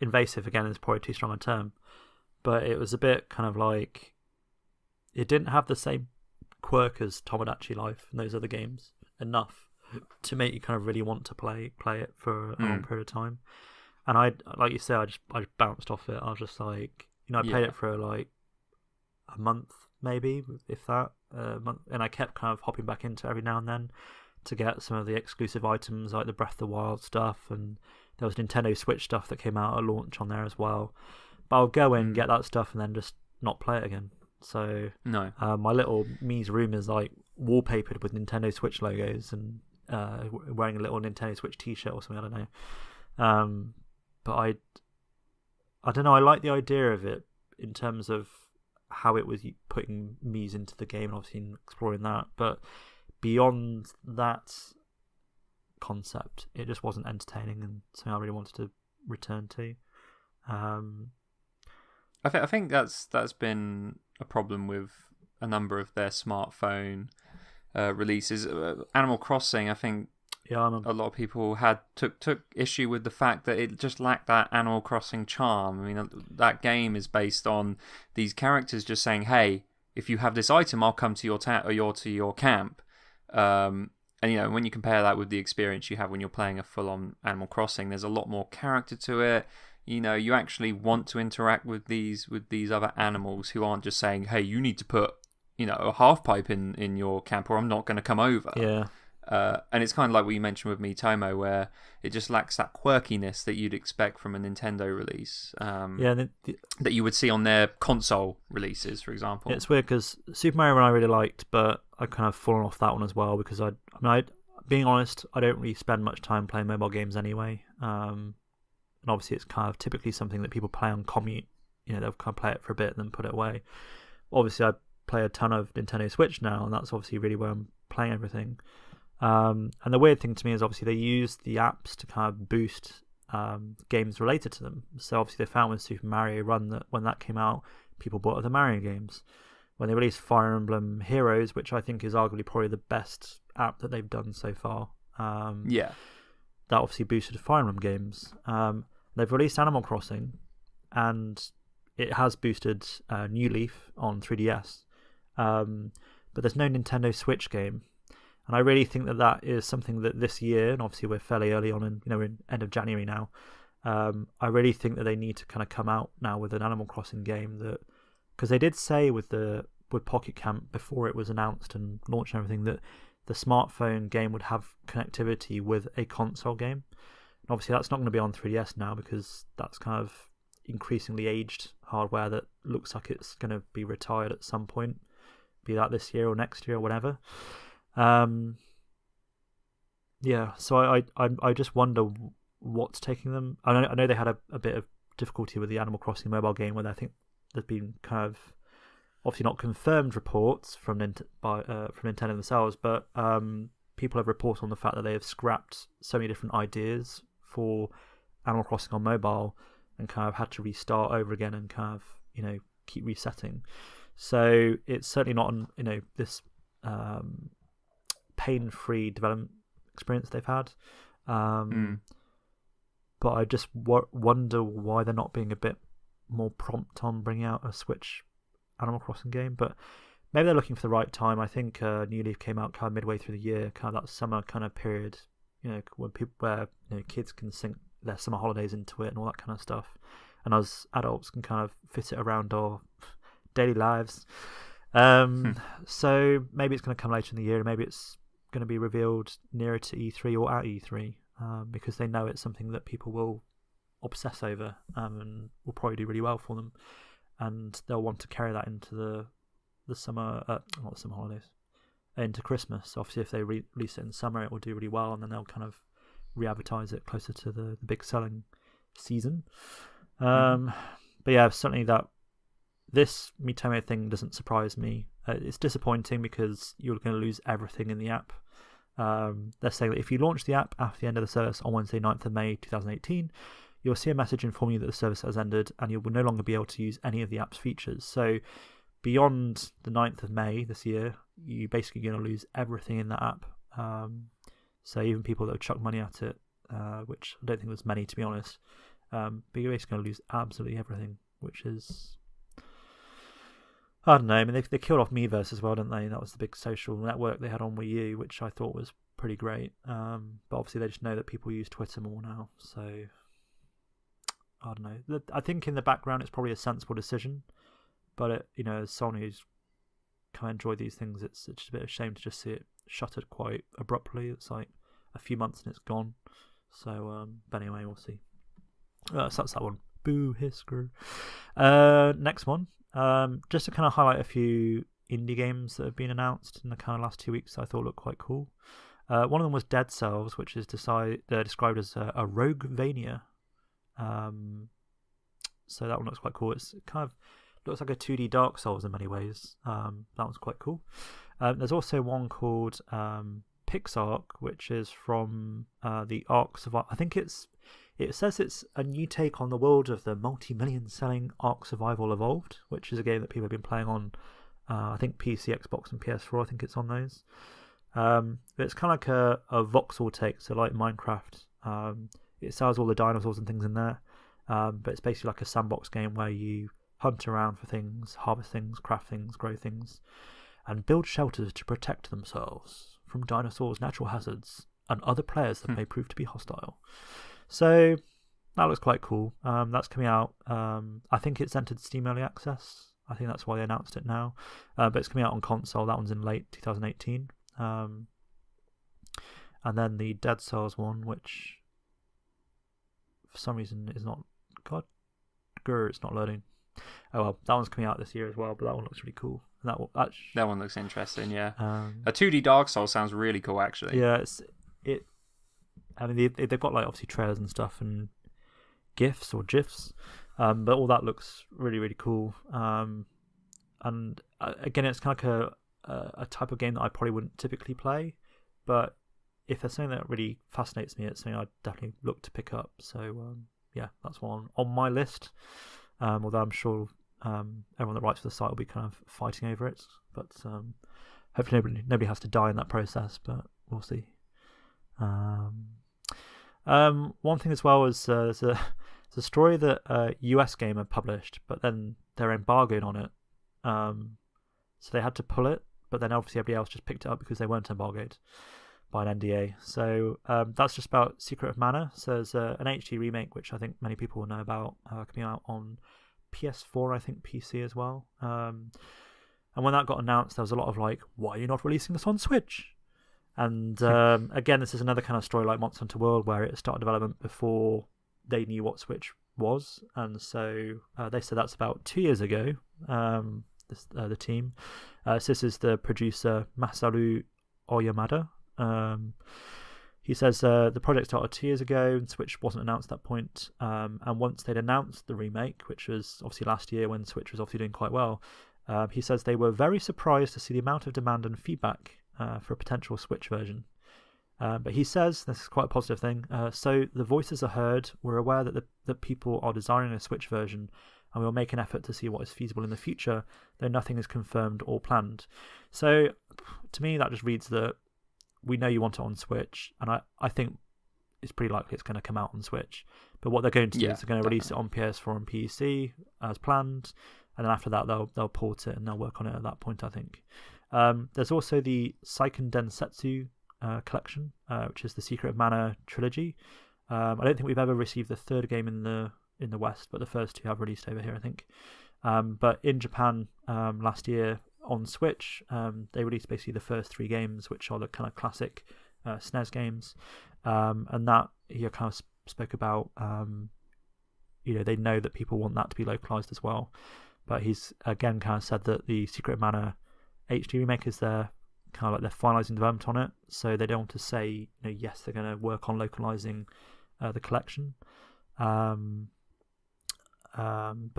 invasive. Again, it's probably too strong a term, but it was a bit kind of like it didn't have the same quirk as Tomodachi Life and those other games enough to make you kind of really want to play it for a long period of time. And I, like you said, I just bounced off it. I was just like, I played it for like a month, maybe, if that, month, and I kept kind of hopping back into it every now and then to get some of the exclusive items like the Breath of the Wild stuff, and there was Nintendo Switch stuff that came out at launch on there as well. But I'll go in, get that stuff, and then just not play it again. So no, my little Mii's room is like wallpapered with Nintendo Switch logos and wearing a little Nintendo Switch T-shirt or something. I don't know. But I don't know. I like the idea of it in terms of how it was putting Mii's into the game and obviously exploring that. But beyond that concept, it just wasn't entertaining and something I really wanted to return to. I think that's been a problem with a number of their smartphone releases. Animal Crossing, I think. Yeah, a lot of people took issue with the fact that it just lacked that Animal Crossing charm. I mean, that game is based on these characters just saying, "Hey, if you have this item, I'll come to your camp." And when you compare that with the experience you have when you're playing a full-on Animal Crossing, there's a lot more character to it. You actually want to interact with these other animals who aren't just saying, "Hey, you need to put a half pipe in your camp, or I'm not going to come over." Yeah. And it's kind of like what you mentioned with Miitomo, where it just lacks that quirkiness that you'd expect from a Nintendo release. That you would see on their console releases, for example. It's weird because Super Mario Run I really liked, but I kind of fallen off that one as well because being honest, I don't really spend much time playing mobile games anyway. And obviously, it's kind of typically something that people play on commute. They'll kind of play it for a bit and then put it away. Obviously, I play a ton of Nintendo Switch now, and that's obviously really where I'm playing everything. And the weird thing to me is obviously they use the apps to kind of boost games related to them. So obviously they found with Super Mario Run that when that came out, people bought other Mario games. When they released Fire Emblem Heroes, which I think is arguably probably the best app that they've done so far. That obviously boosted Fire Emblem games. They've released Animal Crossing, and it has boosted New Leaf on 3DS. But there's no Nintendo Switch game. And I really think that is something that this year, and obviously we're fairly early on, and we're in end of January now. I really think that they need to kind of come out now with an Animal Crossing game because they did say with Pocket Camp before it was announced and launched and everything that the smartphone game would have connectivity with a console game. And obviously that's not going to be on 3DS now because that's kind of increasingly aged hardware that looks like it's going to be retired at some point, be that this year or next year or whatever. So I just wonder what's taking them. I know they had a bit of difficulty with the Animal Crossing mobile game, where I think there's been kind of obviously not confirmed reports from Nintendo themselves, but people have reported on the fact that they have scrapped so many different ideas for Animal Crossing on mobile and kind of had to restart over again and kind of keep resetting. So it's certainly not this pain-free development experience they've had. But I just wonder why they're not being a bit more prompt on bringing out a Switch Animal Crossing game. But maybe they're looking for the right time. I think New Leaf came out kind of midway through the year, kind of that summer kind of period, where kids can sink their summer holidays into it and all that kind of stuff, and us adults can kind of fit it around our daily lives. So maybe it's going to come later in the year. Maybe it's going to be revealed nearer to E3 or at E3. Because they know it's something that people will obsess over and will probably do really well for them, and they'll want to carry that into the summer, not the summer holidays, into Christmas. Obviously, if they release it in summer, it will do really well, and then they'll kind of re-advertise it closer to the big selling season. But yeah, certainly that this Mitome thing doesn't surprise me. It's disappointing because you're going to lose everything in the app. They're saying that if you launch the app after the end of the service on Wednesday 9th of May 2018, you'll see a message informing you that the service has ended and you will no longer be able to use any of the app's features. So beyond the 9th of May this year, you're basically going to lose everything in that app. So even people that have chucked money at it, which I don't think there's many to be honest, but you're basically going to lose absolutely everything, which is... I don't know. I mean, they killed off Miiverse as well, didn't they? That was the big social network they had on Wii U, which I thought was pretty great. But obviously, they just know that people use Twitter more now. So, I don't know. I think in the background, it's probably a sensible decision. But, as someone who's kind of enjoyed these things, it's just a bit of a shame to just see it shuttered quite abruptly. It's like a few months and it's gone. So, but anyway, we'll see. So that's that one. Boo, Hisker. Next one. Just to kind of highlight a few indie games that have been announced in the kind of last 2 weeks that I thought looked quite cool. One of them was Dead Cells, which is described as a Roguevania. So that one looks quite cool. It's kind of looks like a 2D Dark Souls in many ways. That one's quite cool. There's also one called Pixar, which is from the Ark Survival. I think it says it's a new take on the world of the multi-million selling Ark Survival Evolved, which is a game that people have been playing on, I think PC, Xbox, and PS4. I think it's on those. It's kind of like a voxel take, so like Minecraft. It sells all the dinosaurs and things in there, but it's basically like a sandbox game where you hunt around for things, harvest things, craft things, grow things, and build shelters to protect themselves from dinosaurs, natural hazards, and other players that may prove to be hostile. So that looks quite cool. That's coming out. I think it's entered Steam Early Access. I think that's why they announced it now. But it's coming out on console. That one's in late 2018. And then the Dead Cells one, which for some reason is not... God, it's not loading. Oh well, that one's coming out this year as well, but that one looks really cool. And that one looks interesting, yeah. A 2D Dark Souls sounds really cool, actually. Yeah, I mean, they've got like obviously trailers and stuff and GIFs or GIFs, but all that looks really, really cool. And again, it's kind of like a type of game that I probably wouldn't typically play, but if there's something that really fascinates me, it's something I'd definitely look to pick up. So yeah, that's one on my list. Although I'm sure everyone that writes for the site will be kind of fighting over it, but hopefully nobody has to die in that process. But we'll see. One thing as well is there's a story that a US gamer published, but then they're embargoed on it. So they had to pull it, but then obviously everybody else just picked it up because they weren't embargoed by an NDA. So that's just about Secret of Mana. So there's an HD remake, which I think many people will know about, coming out on PS4, I think PC as well. And when that got announced, there was a lot of like, why are you not releasing this on Switch? And again, this is another kind of story like Monster Hunter World, where it started development before they knew what Switch was. And so they said that's about 2 years ago, the team. So this is the producer, Masaru Oyamada. He says the project started 2 years ago and Switch wasn't announced at that point. And once they'd announced the remake, which was obviously last year when Switch was obviously doing quite well, he says they were very surprised to see the amount of demand and feedback for a potential Switch version. But he says, this is quite a positive thing, so the voices are heard, we're aware that people are desiring a Switch version, and we'll make an effort to see what is feasible in the future, though nothing is confirmed or planned. So, to me, that just reads that we know you want it on Switch, and I think it's pretty likely it's going to come out on Switch. But what they're going to do is they're going to release it on PS4 and PC as planned, and then after that they'll port it and they'll work on it at that point, I think. There's also the Seiken Densetsu collection, which is the Secret of Mana trilogy. I don't think we've ever received the third game in the West, but the first two have released over here, I think. But in Japan last year on Switch, they released basically the first three games, which are the kind of classic SNES games, and that he kind of spoke about. They know that people want that to be localized as well, but he's again kind of said that the Secret of Mana HD remake is their kind of like they're finalizing development on it, so they don't want to say yes they're going to work on localizing the collection. But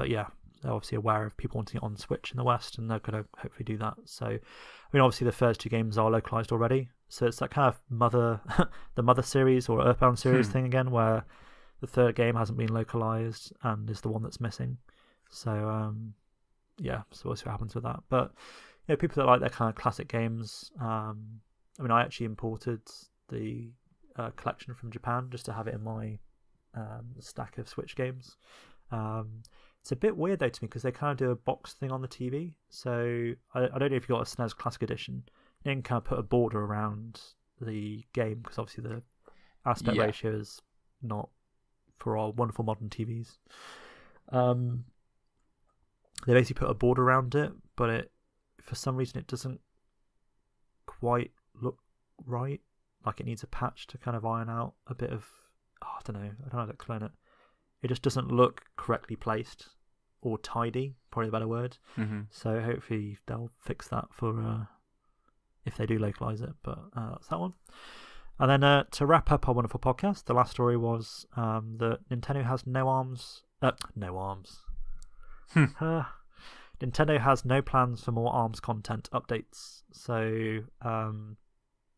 yeah, they're obviously aware of people wanting it on Switch in the West, and they're going to hopefully do that. So, I mean, obviously the first two games are localized already, so it's that kind of the Mother series or Earthbound series thing again, where the third game hasn't been localized and is the one that's missing. So, yeah, so we'll see what happens with that. But people that like their kind of classic games, I mean, I actually imported the collection from Japan just to have it in my stack of Switch games. It's a bit weird though to me because they kind of do a box thing on the TV. So I don't know if you got a SNES Classic Edition. You can kind of put a border around the game because obviously the aspect ratio is not for our wonderful modern TVs. They basically put a border around it, but for some reason it doesn't quite look right. Like it needs a patch to kind of iron out a bit of, I don't know how to explain it. It just doesn't look correctly placed or tidy, probably a better word. Mm-hmm. So hopefully they'll fix that for if they do localize it. But that's that one. And then to wrap up our wonderful podcast, the last story was that Nintendo has no arms. Nintendo has no plans for more ARMS content updates. So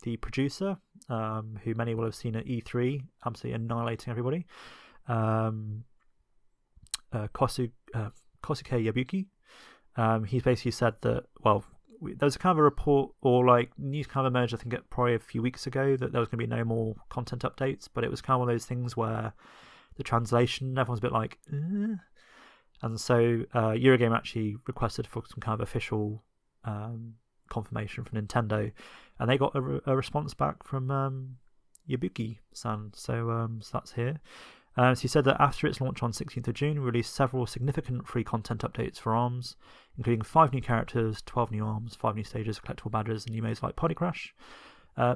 the producer, who many will have seen at E3, absolutely annihilating everybody, Kosuke Yabuki, he's basically said that, well, there was a kind of a report or like news kind of emerged, I think probably a few weeks ago, that there was going to be no more content updates, but it was kind of one of those things where the translation, everyone's a bit like, and so Eurogamer actually requested for some kind of official confirmation from Nintendo, and they got a response back from Yabuki-san, so that's here. So he said that after its launch on 16th of June, we released several significant free content updates for ARMS, including 5 new characters, 12 new ARMS, 5 new stages, collectible badges, and new modes like Party Crash.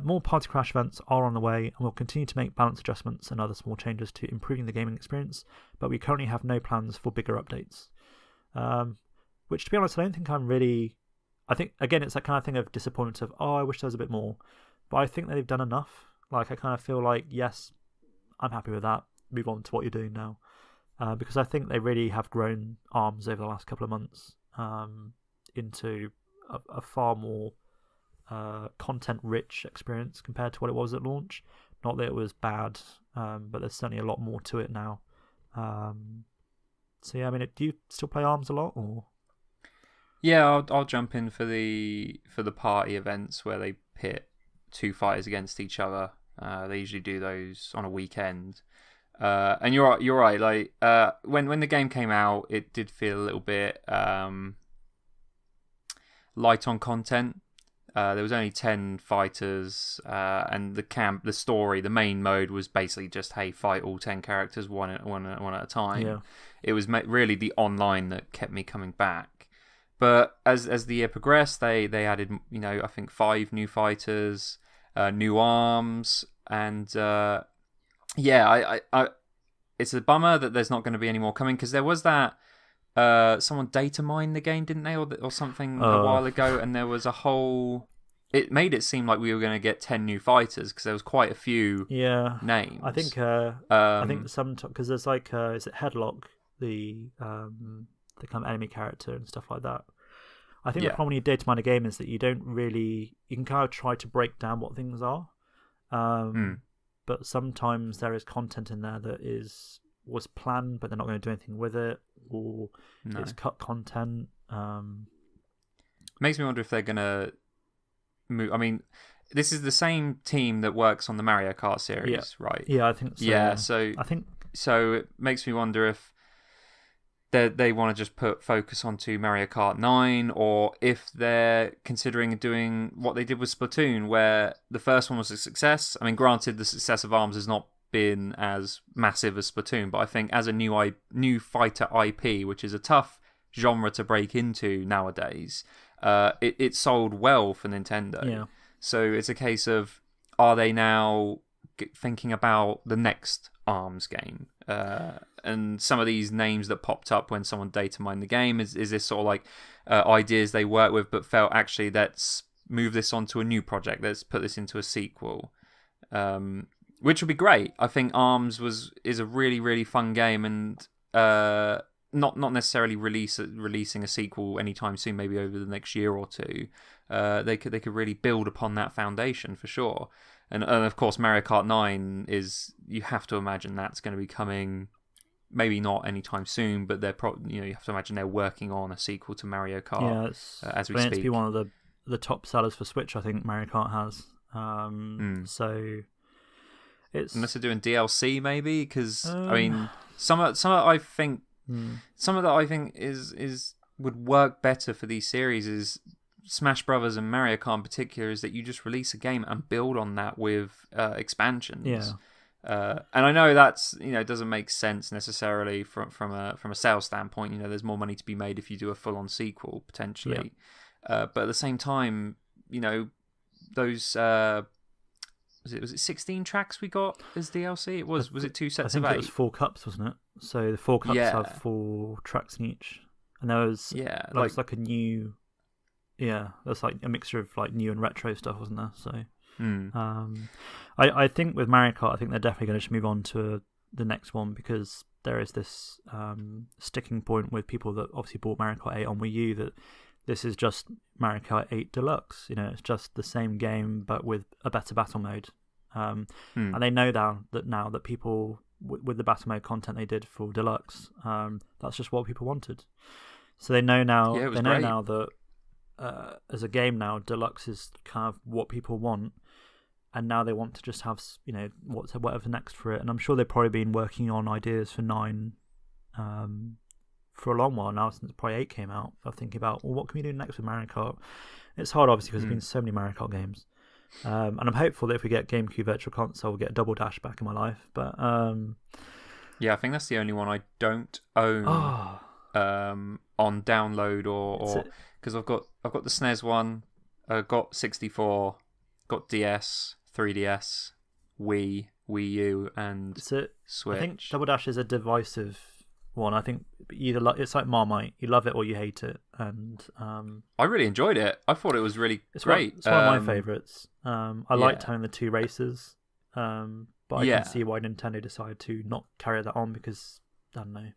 More Party Crash events are on the way, and we'll continue to make balance adjustments and other small changes to improving the gaming experience, but we currently have no plans for bigger updates. Which, to be honest, I don't think I'm really... I think, again, it's that kind of thing of disappointment of, I wish there was a bit more. But I think that they've done enough. Like, I kind of feel like, yes, I'm happy with that. Move on to what you're doing now. Because I think they really have grown ARMS over the last couple of months into a far more content-rich experience compared to what it was at launch. Not that it was bad, but there's certainly a lot more to it now. So yeah, I mean, do you still play ARMS a lot, or? Yeah, I'll jump in for the party events where they pit 2 fighters against each other. They usually do those on a weekend. And you're right. Like when the game came out, it did feel a little bit light on content. There was only 10 fighters, and the story, the main mode was basically just, hey, fight all 10 characters one at a time. Yeah. It was really the online that kept me coming back. But as the year progressed, they added, I think 5 new fighters, new arms, and yeah, I it's a bummer that there's not going to be any more coming, because there was that someone data mined the game, didn't they, or something a while ago, and there was a whole. It made it seem like we were going to get 10 new fighters because there was quite a few names. I think some because there's like is it Headlock, the kind of enemy character and stuff like that. I think the problem when you data mine a game is that you can kind of try to break down what things are, but sometimes there is content in there that was planned, but they're not going to do anything with it, or it's cut content. Makes me wonder if they're going to move. I mean, this is the same team that works on the Mario Kart series, right? Yeah, I think so. Yeah, so it makes me wonder if they want to just put focus onto Mario Kart 9, or if they're considering doing what they did with Splatoon, where the first one was a success. I mean, granted, the success of ARMS has not been as massive as Splatoon, but I think as a new fighter IP, which is a tough genre to break into nowadays, it sold well for Nintendo. Yeah. So it's a case of, are they now thinking about the next ARMS game? And some of these names that popped up when someone data mined the game, is this sort of like ideas they work with but felt, actually, let's move this onto a new project, let's put this into a sequel, which would be great. I think ARMS is a really, really fun game, and not necessarily releasing a sequel anytime soon, maybe over the next year or two. They could really build upon that foundation for sure. And of course, Mario Kart 9 you have to imagine that's going to be coming, maybe not anytime soon, but you have to imagine they're working on a sequel to Mario Kart as we speak. To be one of the top sellers for Switch, I think Mario Kart has. So it's, unless they're doing DLC, maybe, because I mean, some of that I think is would work better for these series is Smash Brothers and Mario Kart in particular, is that you just release a game and build on that with expansions. Yeah. And I know that's, it doesn't make sense necessarily from a sales standpoint. There's more money to be made if you do a full on sequel potentially. Yeah. But at the same time, those was it 16 tracks we got as DLC? Was it 2 sets of 8? I think it was 4 cups, wasn't it? So the 4 cups have 4 tracks in each, and there was like a new. Yeah, there's like a mixture of like new and retro stuff, wasn't there? So, I think with Mario Kart, I think they're definitely going to just move on to the next one, because there is this sticking point with people that obviously bought Mario Kart 8 on Wii U, that this is just Mario Kart 8 Deluxe. It's just the same game but with a better battle mode. And they know now that people with the battle mode content they did for Deluxe, that's just what people wanted. So they know now. Yeah, they know great. Now that. As a game now, Deluxe is kind of what people want, and now they want to just have whatever next for it. And I'm sure they've probably been working on ideas for 9 for a long while now, since probably 8 came out. I'm thinking about, what can we do next with Mario Kart? It's hard, obviously, because there's been so many Mario Kart games, and I'm hopeful that if we get GameCube Virtual Console, we'll get Double Dash back in my life. But yeah, I think that's the only one I don't own on download or. Because I've got the SNES one, I've got 64, got DS, 3DS, Wii U, and Switch. I think Double Dash is a divisive one. I think it's like Marmite. You love it or you hate it. And I really enjoyed it. I thought it was really great. It's one of my favourites. I liked having the 2 races, but I can see why Nintendo decided to not carry that on, because, I don't know,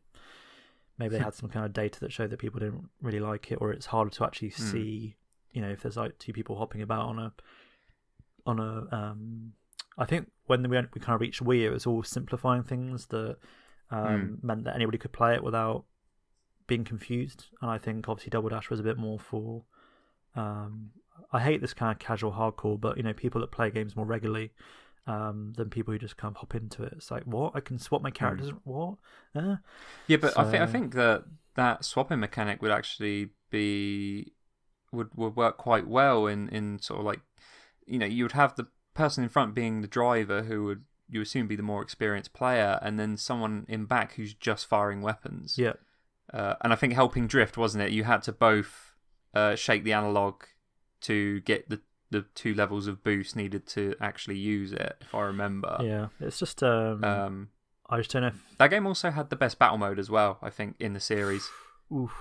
maybe they had some kind of data that showed that people didn't really like it, or it's harder to actually see, if there's like 2 people hopping about on a. I think when we kind of reached Wii, it was all simplifying things that meant that anybody could play it without being confused. And I think obviously Double Dash was a bit more for. I hate this kind of casual hardcore, but people that play games more regularly. Than people who just kind of hop into it. It's like, what? I can swap my characters? What? Yeah, but I think that swapping mechanic would actually would work quite well in sort of like, you would have the person in front being the driver, who would you assume be the more experienced player, and then someone in back who's just firing weapons. Yeah. And I think helping drift, wasn't it? You had to both shake the analog to get the 2 levels of boost needed to actually use it, if I remember. Yeah, it's just I just don't know if... That game also had the best battle mode as well, I think, in the series. Oof.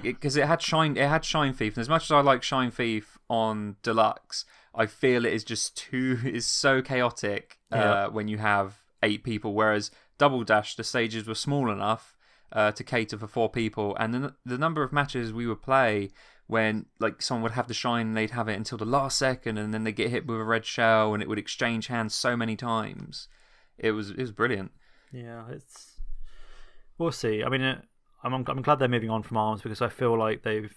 Because it had Shine Thief, and as much as I like Shine Thief on Deluxe, I feel it is just it's so chaotic when you have 8 people, whereas Double Dash, the stages were small enough to cater for 4 people, and the number of matches we would play when like someone would have the shine and they'd have it until the last second, and then they get hit with a red shell and it would exchange hands so many times. It was brilliant. Yeah, we'll see. I mean, I'm glad they're moving on from ARMS, because I feel like they've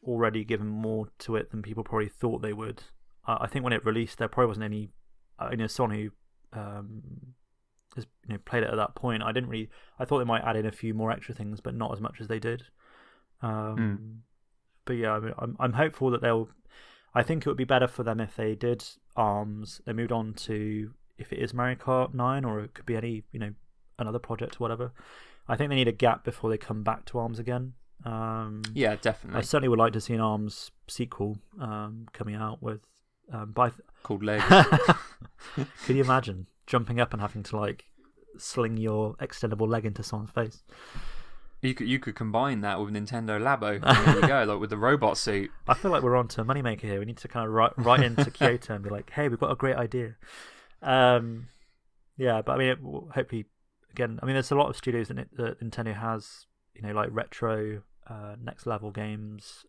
already given more to it than people probably thought they would. I think when it released, there probably wasn't any. Someone who has played it at that point. I thought they might add in a few more extra things, but not as much as they did. But yeah, I mean, I'm hopeful that they'll. I think it would be better for them if they did ARMS. They moved on to if it is Mario Kart 9 or it could be any another project or whatever. I think they need a gap before they come back to ARMS again. Yeah, definitely. I certainly would like to see an ARMS sequel coming out with called Legs. Could you imagine jumping up and having to like sling your extendable leg into someone's face? You could combine that with Nintendo Labo. There you go, like with the robot suit. I feel like we're on to a moneymaker here. We need to kind of write into Kyoto and be like, hey, we've got a great idea. Yeah, but I mean, hopefully, again, I mean, there's a lot of studios that Nintendo has, like retro, next level games,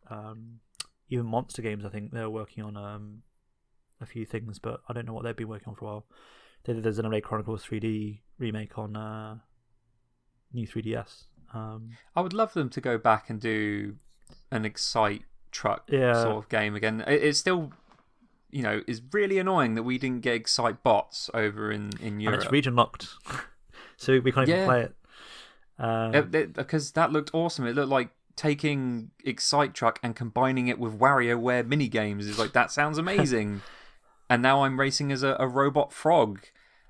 even monster games. I think they're working on a few things, but I don't know what they've been working on for a while. They did the Xenoblade Chronicles 3D remake on new 3DS. I would love them to go back and do an Excite truck sort of game again. It's still, is really annoying that we didn't get Excite bots over in Europe. And it's region locked, so we can't even play it. Because that looked awesome. It looked like taking Excite truck and combining it with WarioWare mini games. Is like, that sounds amazing. And now I'm racing as a robot frog.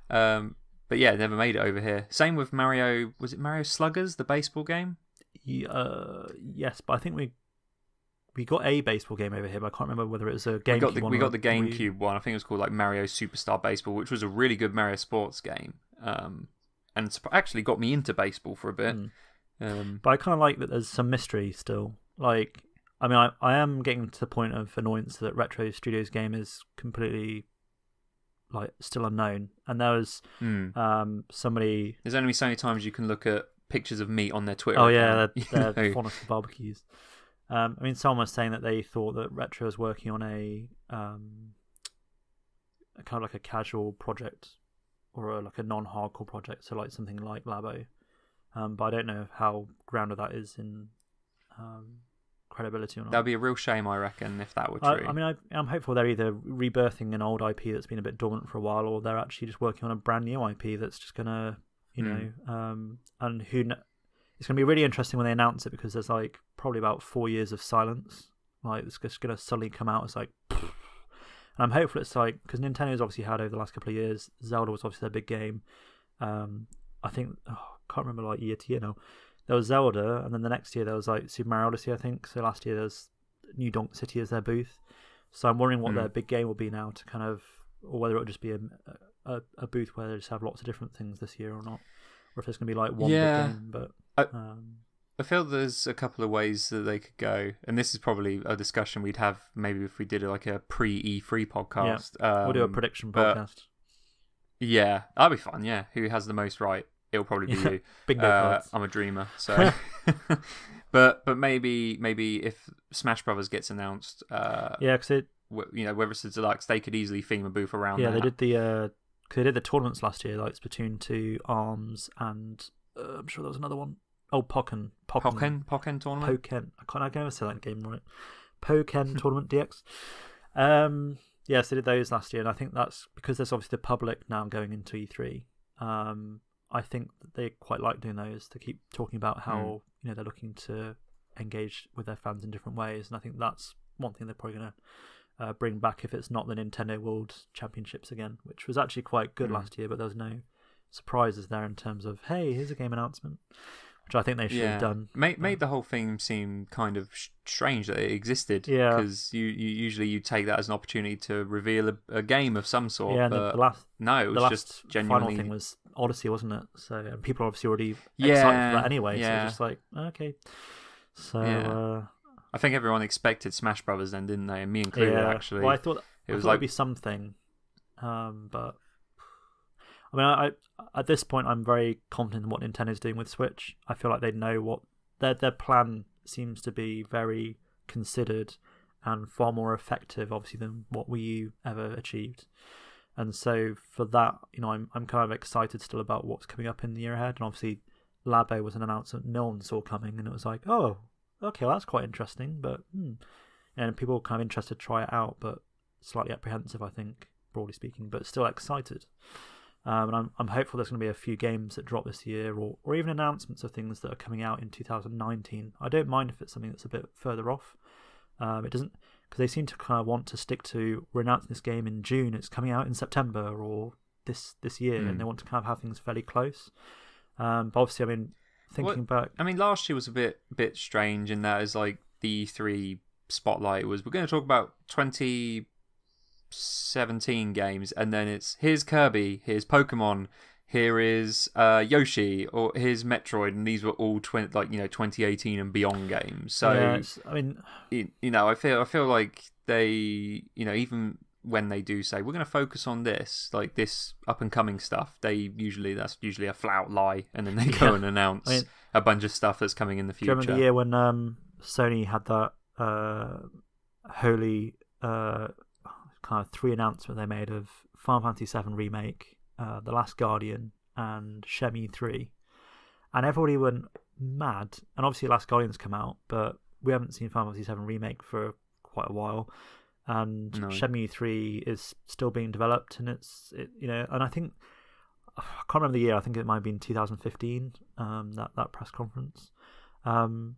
But yeah, never made it over here. Same with Mario. Was it Mario Sluggers, the baseball game? Yes, but I think we got a baseball game over here, but I can't remember whether it was a GameCube one. We got the GameCube one. I think it was called like Mario Superstar Baseball, which was a really good Mario sports game. And actually got me into baseball for a bit. But I kind of like that there's some mystery still. Like, I mean, I am getting to the point of annoyance that Retro Studios game is completely like still unknown. And there was somebody. There's only so many times you can look at pictures of meat on their Twitter. Oh yeah, they're fond of barbecues. I mean, someone was saying that they thought that Retro was working on a kind of like a casual project or like a non-hardcore project, so like something like Labo. But I don't know how grounded that is in credibility or not. That'd be a real shame, I reckon, if that were true. I mean, I'm hopeful they're either rebirthing an old IP that's been a bit dormant for a while, or they're actually just working on a brand new IP that's just gonna, and it's gonna be really interesting when they announce it, because there's like probably about 4 years of silence. Like it's just gonna suddenly come out as like. And I'm hopeful it's like, because Nintendo's obviously had over the last couple of years, Zelda was obviously their big game. I think, I can't remember like year to year now. There was Zelda, and then the next year there was like Super Mario Odyssey, I think. So last year there was New Donk City as their booth. So I'm wondering what their big game will be now to kind of, or whether it'll just be a booth where they just have lots of different things this year or not. Or if there's going to be like one big game. But I feel there's a couple of ways that they could go, and this is probably a discussion we'd have maybe if we did like a pre-E3 podcast. Yeah. We'll do a prediction podcast. Yeah, that'd be fun. Yeah, who has the most right? It'll probably be you. Bingo cards. I'm a dreamer, so. but maybe if Smash Brothers gets announced, because whether it's a deluxe, they could easily theme a booth around. Yeah, that. they did the tournaments last year, like Splatoon 2, ARMS, and I'm sure there was another one. Oh, Pokken tournament. Pokken. I can't ever say that game right. Pokken Tournament DX. Yes, they did those last year, and I think that's because there's obviously the public now going into E3. I think that they quite like doing those to keep talking about how they're looking to engage with their fans in different ways, and I think that's one thing they're probably going to bring back if it's not the Nintendo World Championships again, which was actually quite good last year, but there was no surprises there in terms of, hey, here's a game announcement, which I think they should have done. Made the whole thing seem kind of strange that it existed. Yeah, because you usually take that as an opportunity to reveal a game of some sort. Yeah, but it was just genuinely. Final thing was Odyssey, wasn't it? So and people are obviously already excited for that anyway. Yeah. So just like okay, so I think everyone expected Smash Brothers then, didn't they? And me included, actually. Well, I thought it'd be something, but. I mean, at this point, I'm very confident in what Nintendo's doing with Switch. I feel like they know what their plan seems to be very considered and far more effective, obviously, than what Wii U ever achieved. And so for that, I'm kind of excited still about what's coming up in the year ahead. And obviously, Labo was an announcement no one saw coming, and it was like, oh, okay, well, that's quite interesting. But and people were kind of interested to try it out, but slightly apprehensive, I think, broadly speaking, but still excited. And I'm hopeful there's going to be a few games that drop this year, or even announcements of things that are coming out in 2019. I don't mind if it's something that's a bit further off. It doesn't, because they seem to kind of want to stick to, we're announcing this game in June, it's coming out in September or this year, and they want to kind of have things fairly close. But obviously, I mean, thinking back, I mean, last year was a bit strange in that, as like the E3 spotlight was, we're going to talk about 2017 games, and then it's, here's Kirby, here's Pokemon, here is Yoshi, or here's Metroid, and these were all 2018 and beyond games. So yeah, I mean, I feel like they, even when they do say we're going to focus on this, like this up and coming stuff, that's usually a flat lie, and then they go and announce a bunch of stuff that's coming in the future. Do you remember the year when Sony had that holy kind of 3 announcements they made of Final Fantasy VII Remake, The Last Guardian, and Shenmue 3, and everybody went mad. And obviously, Last Guardian's come out, but we haven't seen Final Fantasy VII Remake for quite a while. And Shenmue 3 is still being developed, and and I think, I can't remember the year, I think it might have been 2015, that press conference. But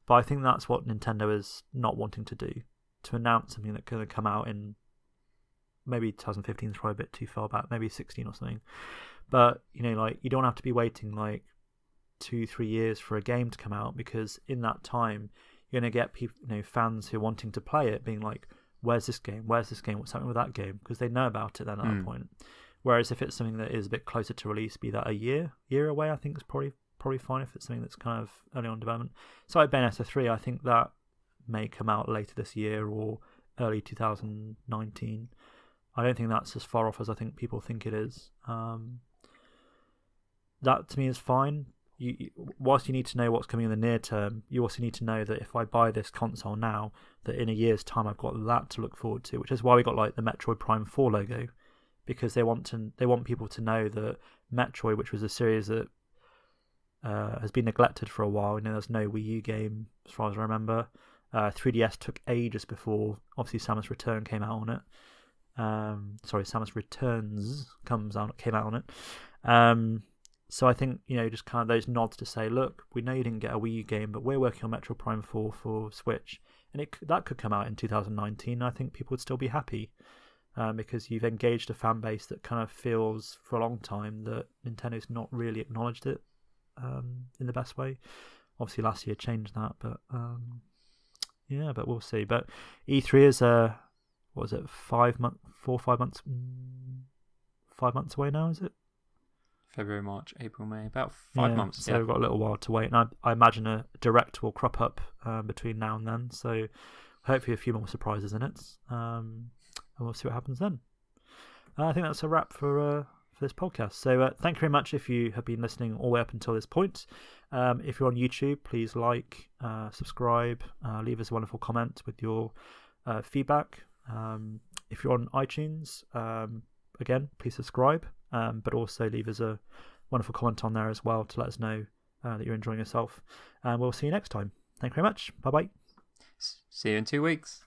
I think that's what Nintendo is not wanting to do, to announce something that's going to come out in, maybe 2015 is probably a bit too far back, maybe 16 or something. But, you don't have to be waiting like 2-3 years for a game to come out, because in that time, you're going to get people, fans who are wanting to play it being like, where's this game? What's happening with that game? Because they know about it then at that point. Whereas if it's something that is a bit closer to release, be that a year away, I think is probably fine if it's something that's kind of early on development. So like Bayonetta 3, I think that may come out later this year or early 2019. I don't think that's as far off as I think people think it is. That to me is fine. Whilst you need to know what's coming in the near term, you also need to know that if I buy this console now, that in a year's time I've got that to look forward to, which is why we got like the Metroid Prime 4 logo, because they want people to know that Metroid, which was a series that has been neglected for a while, there's no Wii U game as far as I remember. 3DS took ages before obviously Samus Return came out on it. Samus Returns came out on it. So I think, just kind of those nods to say, look, we know you didn't get a Wii U game, but we're working on Metroid Prime 4 for Switch, and that could come out in 2019. I think people would still be happy, because you've engaged a fan base that kind of feels for a long time that Nintendo's not really acknowledged it in the best way. Obviously, last year changed that, but but we'll see. But E3 is 5 months away now, is it? February, March, April, May, about 5 months. So we've got a little while to wait, and I imagine a direct will crop up between now and then. So hopefully a few more surprises in it, and we'll see what happens then. I think that's a wrap for this podcast. So thank you very much if you have been listening all the way up until this point. If you're on YouTube, please like, subscribe, leave us a wonderful comment with your feedback. If you're on iTunes, again, please subscribe, but also leave us a wonderful comment on there as well to let us know that you're enjoying yourself. And we'll see you next time. Thank you very much. Bye-bye. See you in 2 weeks.